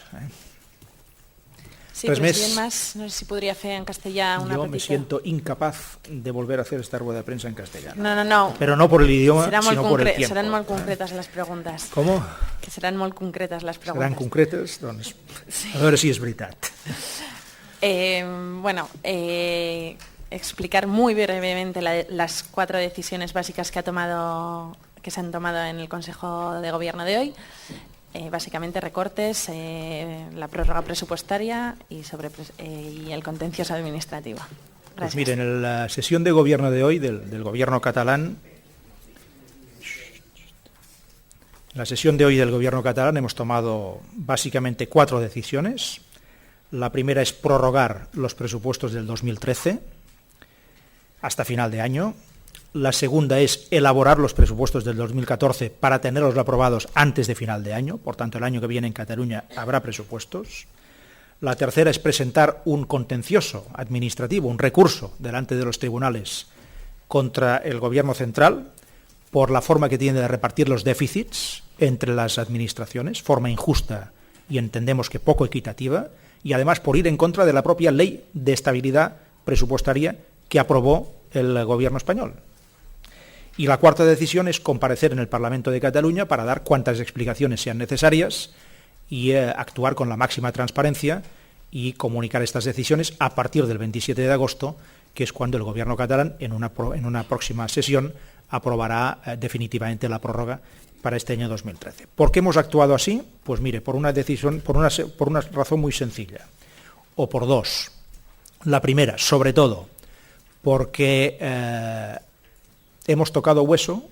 Sí, president Mas, no sé si podría hacer en castellano una petición.
Yo me siento incapaz de volver a hacer esta rueda de prensa en castellano.
No.
Pero no por el idioma, sino por el tiempo.
Serán muy concretas las preguntas.
¿Cómo?
Que serán muy concretas las preguntas.
Seran concretes? Doncs, sí. A veure si és veritat.
Explicar muy brevemente las 4 decisiones básicas que se han tomado en el Consejo de Gobierno de hoy. Básicamente recortes, la prórroga presupuestaria y el contencioso administrativo. Gracias.
Pues miren, en la sesión de gobierno de hoy del gobierno catalán, hemos tomado básicamente 4 decisiones. La primera es prorrogar los presupuestos del 2013 hasta final de año. La segunda es elaborar los presupuestos del 2014 para tenerlos aprobados antes de final de año. Por tanto, el año que viene en Cataluña habrá presupuestos. La tercera es presentar un contencioso administrativo, un recurso delante de los tribunales contra el Gobierno central por la forma que tiene de repartir los déficits entre las administraciones, forma injusta y entendemos que poco equitativa, y además por ir en contra de la propia ley de estabilidad presupuestaria que aprobó el Gobierno español. Y la cuarta decisión es comparecer en el Parlamento de Cataluña para dar cuantas explicaciones sean necesarias y actuar con la máxima transparencia y comunicar estas decisiones a partir del 27 de agosto, que es cuando el Gobierno catalán, en una próxima sesión, aprobará definitivamente la prórroga para este año 2013. ¿Por qué hemos actuado así? Pues mire, por una razón muy sencilla, o por dos. La primera, sobre todo, porque hemos tocado hueso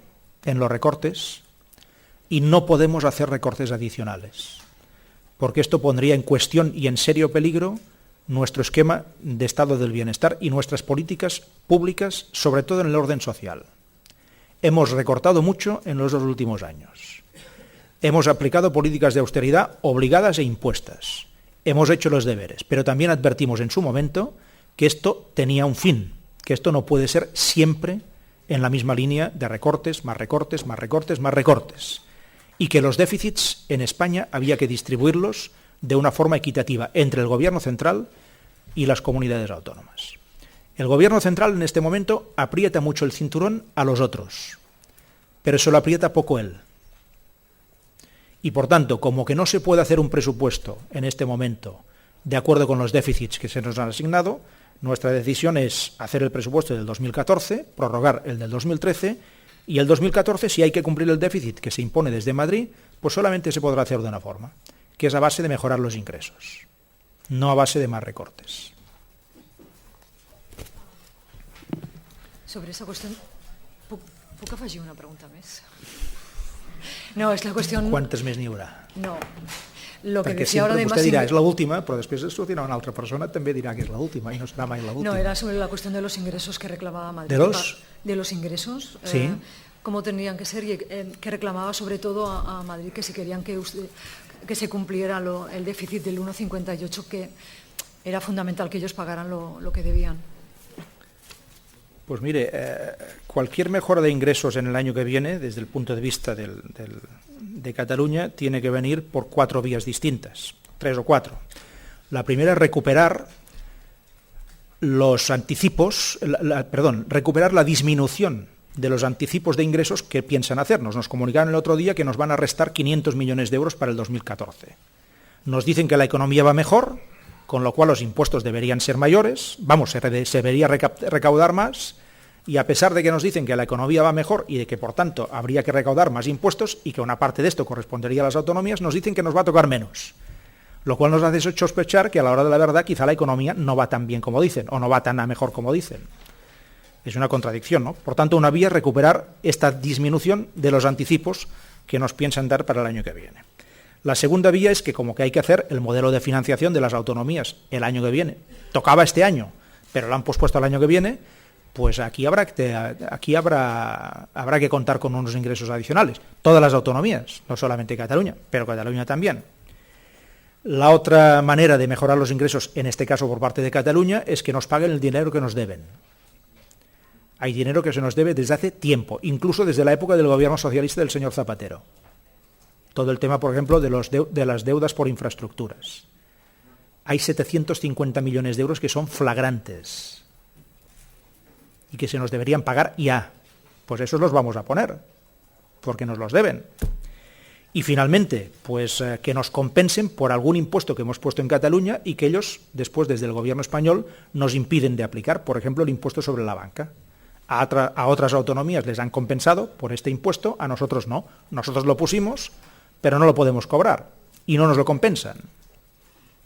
en los recortes y no podemos hacer recortes adicionales, porque esto pondría en cuestión y en serio peligro nuestro esquema de estado del bienestar y nuestras políticas públicas, sobre todo en el orden social. Hemos recortado mucho en los 2 últimos años. Hemos aplicado políticas de austeridad obligadas e impuestas. Hemos hecho los deberes, pero también advertimos en su momento que esto tenía un fin, que esto no puede ser siempre en la misma línea de recortes, más recortes, más recortes, más recortes, y que los déficits en España había que distribuirlos de una forma equitativa entre el Gobierno central y las comunidades autónomas. El Gobierno central en este momento aprieta mucho el cinturón a los otros, pero se lo aprieta poco él. Y por tanto, como que no se puede hacer un presupuesto en este momento de acuerdo con los déficits que se nos han asignado, nuestra decisión es hacer el presupuesto del 2014, prorrogar el del 2013, y el 2014, si hay que cumplir el déficit que se impone desde Madrid, pues solamente se podrá hacer de una forma, que es a base de mejorar los ingresos, no a base de más recortes.
Sobre esa qüestió, puc afegir una pregunta més? No, és la qüestió...
Quantes més n'hi haurà?
No. Lo que
Perquè
decía ahora de
vostè dirà és l'última, però després sortirà una altra persona també dirà que és l'última i no serà mai l'última.
No, era sobre la cuestión de los ingresos que reclamaba Madrid. De los ingresos,
sí.
Cómo tendrían que ser y que reclamaba sobre todo a Madrid que si querían que se cumpliera el déficit del 1,58, que era fundamental que ellos pagaran lo que debían.
Pues mire, cualquier mejora de ingresos en el año que viene, desde el punto de vista de Cataluña, tiene que venir por 4 vías distintas, 3 o 4. La primera es recuperar los anticipos, recuperar la disminución de los anticipos de ingresos que piensan hacernos. Nos comunicaron el otro día que nos van a restar 500 millones de euros para el 2014. Nos dicen que la economía va mejor, con lo cual los impuestos deberían ser mayores, se debería recaudar más, y a pesar de que nos dicen que la economía va mejor y de que por tanto habría que recaudar más impuestos y que una parte de esto correspondería a las autonomías, nos dicen que nos va a tocar menos, lo cual nos hace sospechar que a la hora de la verdad quizá la economía no va tan bien como dicen, o no va tan a mejor como dicen. Es una contradicción, ¿no? Por tanto, una vía es recuperar esta disminución de los anticipos que nos piensan dar para el año que viene. La segunda vía es que como que hay que hacer el modelo de financiación de las autonomías el año que viene. Tocaba este año, pero lo han pospuesto al año que viene, pues aquí habrá que contar con unos ingresos adicionales. Todas las autonomías, no solamente Cataluña, pero Cataluña también. La otra manera de mejorar los ingresos, en este caso por parte de Cataluña, es que nos paguen el dinero que nos deben. Hay dinero que se nos debe desde hace tiempo, incluso desde la época del gobierno socialista del señor Zapatero. Todo el tema, por ejemplo, de las deudas por infraestructuras. Hay 750 millones de euros que son flagrantes y que se nos deberían pagar ya. Pues esos los vamos a poner, porque nos los deben. Y finalmente, pues que nos compensen por algún impuesto que hemos puesto en Cataluña y que ellos, después desde el gobierno español, nos impiden de aplicar, por ejemplo, el impuesto sobre la banca. A otras autonomías les han compensado por este impuesto, a nosotros no. Nosotros lo pusimos, pero no lo podemos cobrar y no nos lo compensan.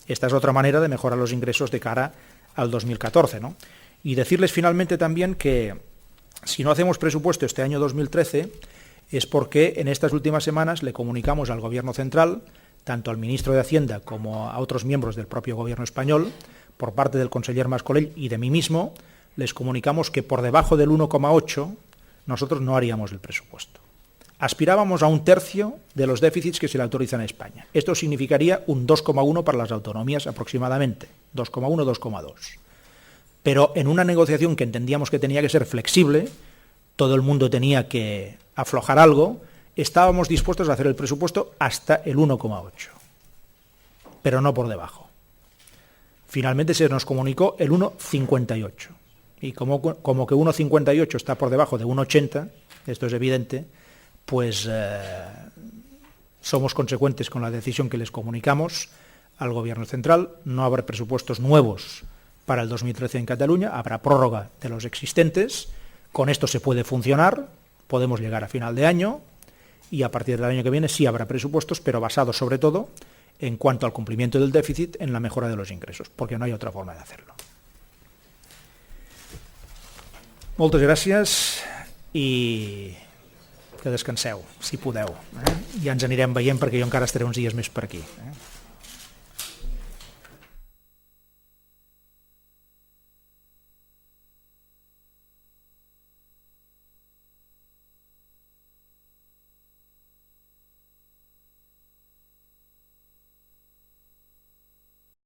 Esta es otra manera de mejorar los ingresos de cara al 2014, ¿no? Y decirles finalmente también que si no hacemos presupuesto este año 2013 es porque en estas últimas semanas le comunicamos al Gobierno central, tanto al ministro de Hacienda como a otros miembros del propio Gobierno español, por parte del conseller Mas-Colell y de mí mismo, les comunicamos que por debajo del 1,8 nosotros no haríamos el presupuesto. Aspirábamos a 1/3 de los déficits que se le autorizan a España. Esto significaría un 2,1 para las autonomías aproximadamente, 2,1, 2,2. Pero en una negociación que entendíamos que tenía que ser flexible, todo el mundo tenía que aflojar algo, estábamos dispuestos a hacer el presupuesto hasta el 1,8, pero no por debajo. Finalmente se nos comunicó el 1,58. Y como que 1,58 está por debajo de 1,80, esto es evidente, pues somos consecuentes con la decisión que les comunicamos al Gobierno central. No habrá presupuestos nuevos para el 2013 en Cataluña, habrá prórroga de los existentes. Con esto se puede funcionar, podemos llegar a final de año y a partir del año que viene sí habrá presupuestos, pero basados sobre todo en cuanto al cumplimiento del déficit en la mejora de los ingresos, porque no hay otra forma de hacerlo. Moltes gràcies i que descanseu, si podeu. Ja ens anirem veient perquè jo encara estaré uns dies més per aquí.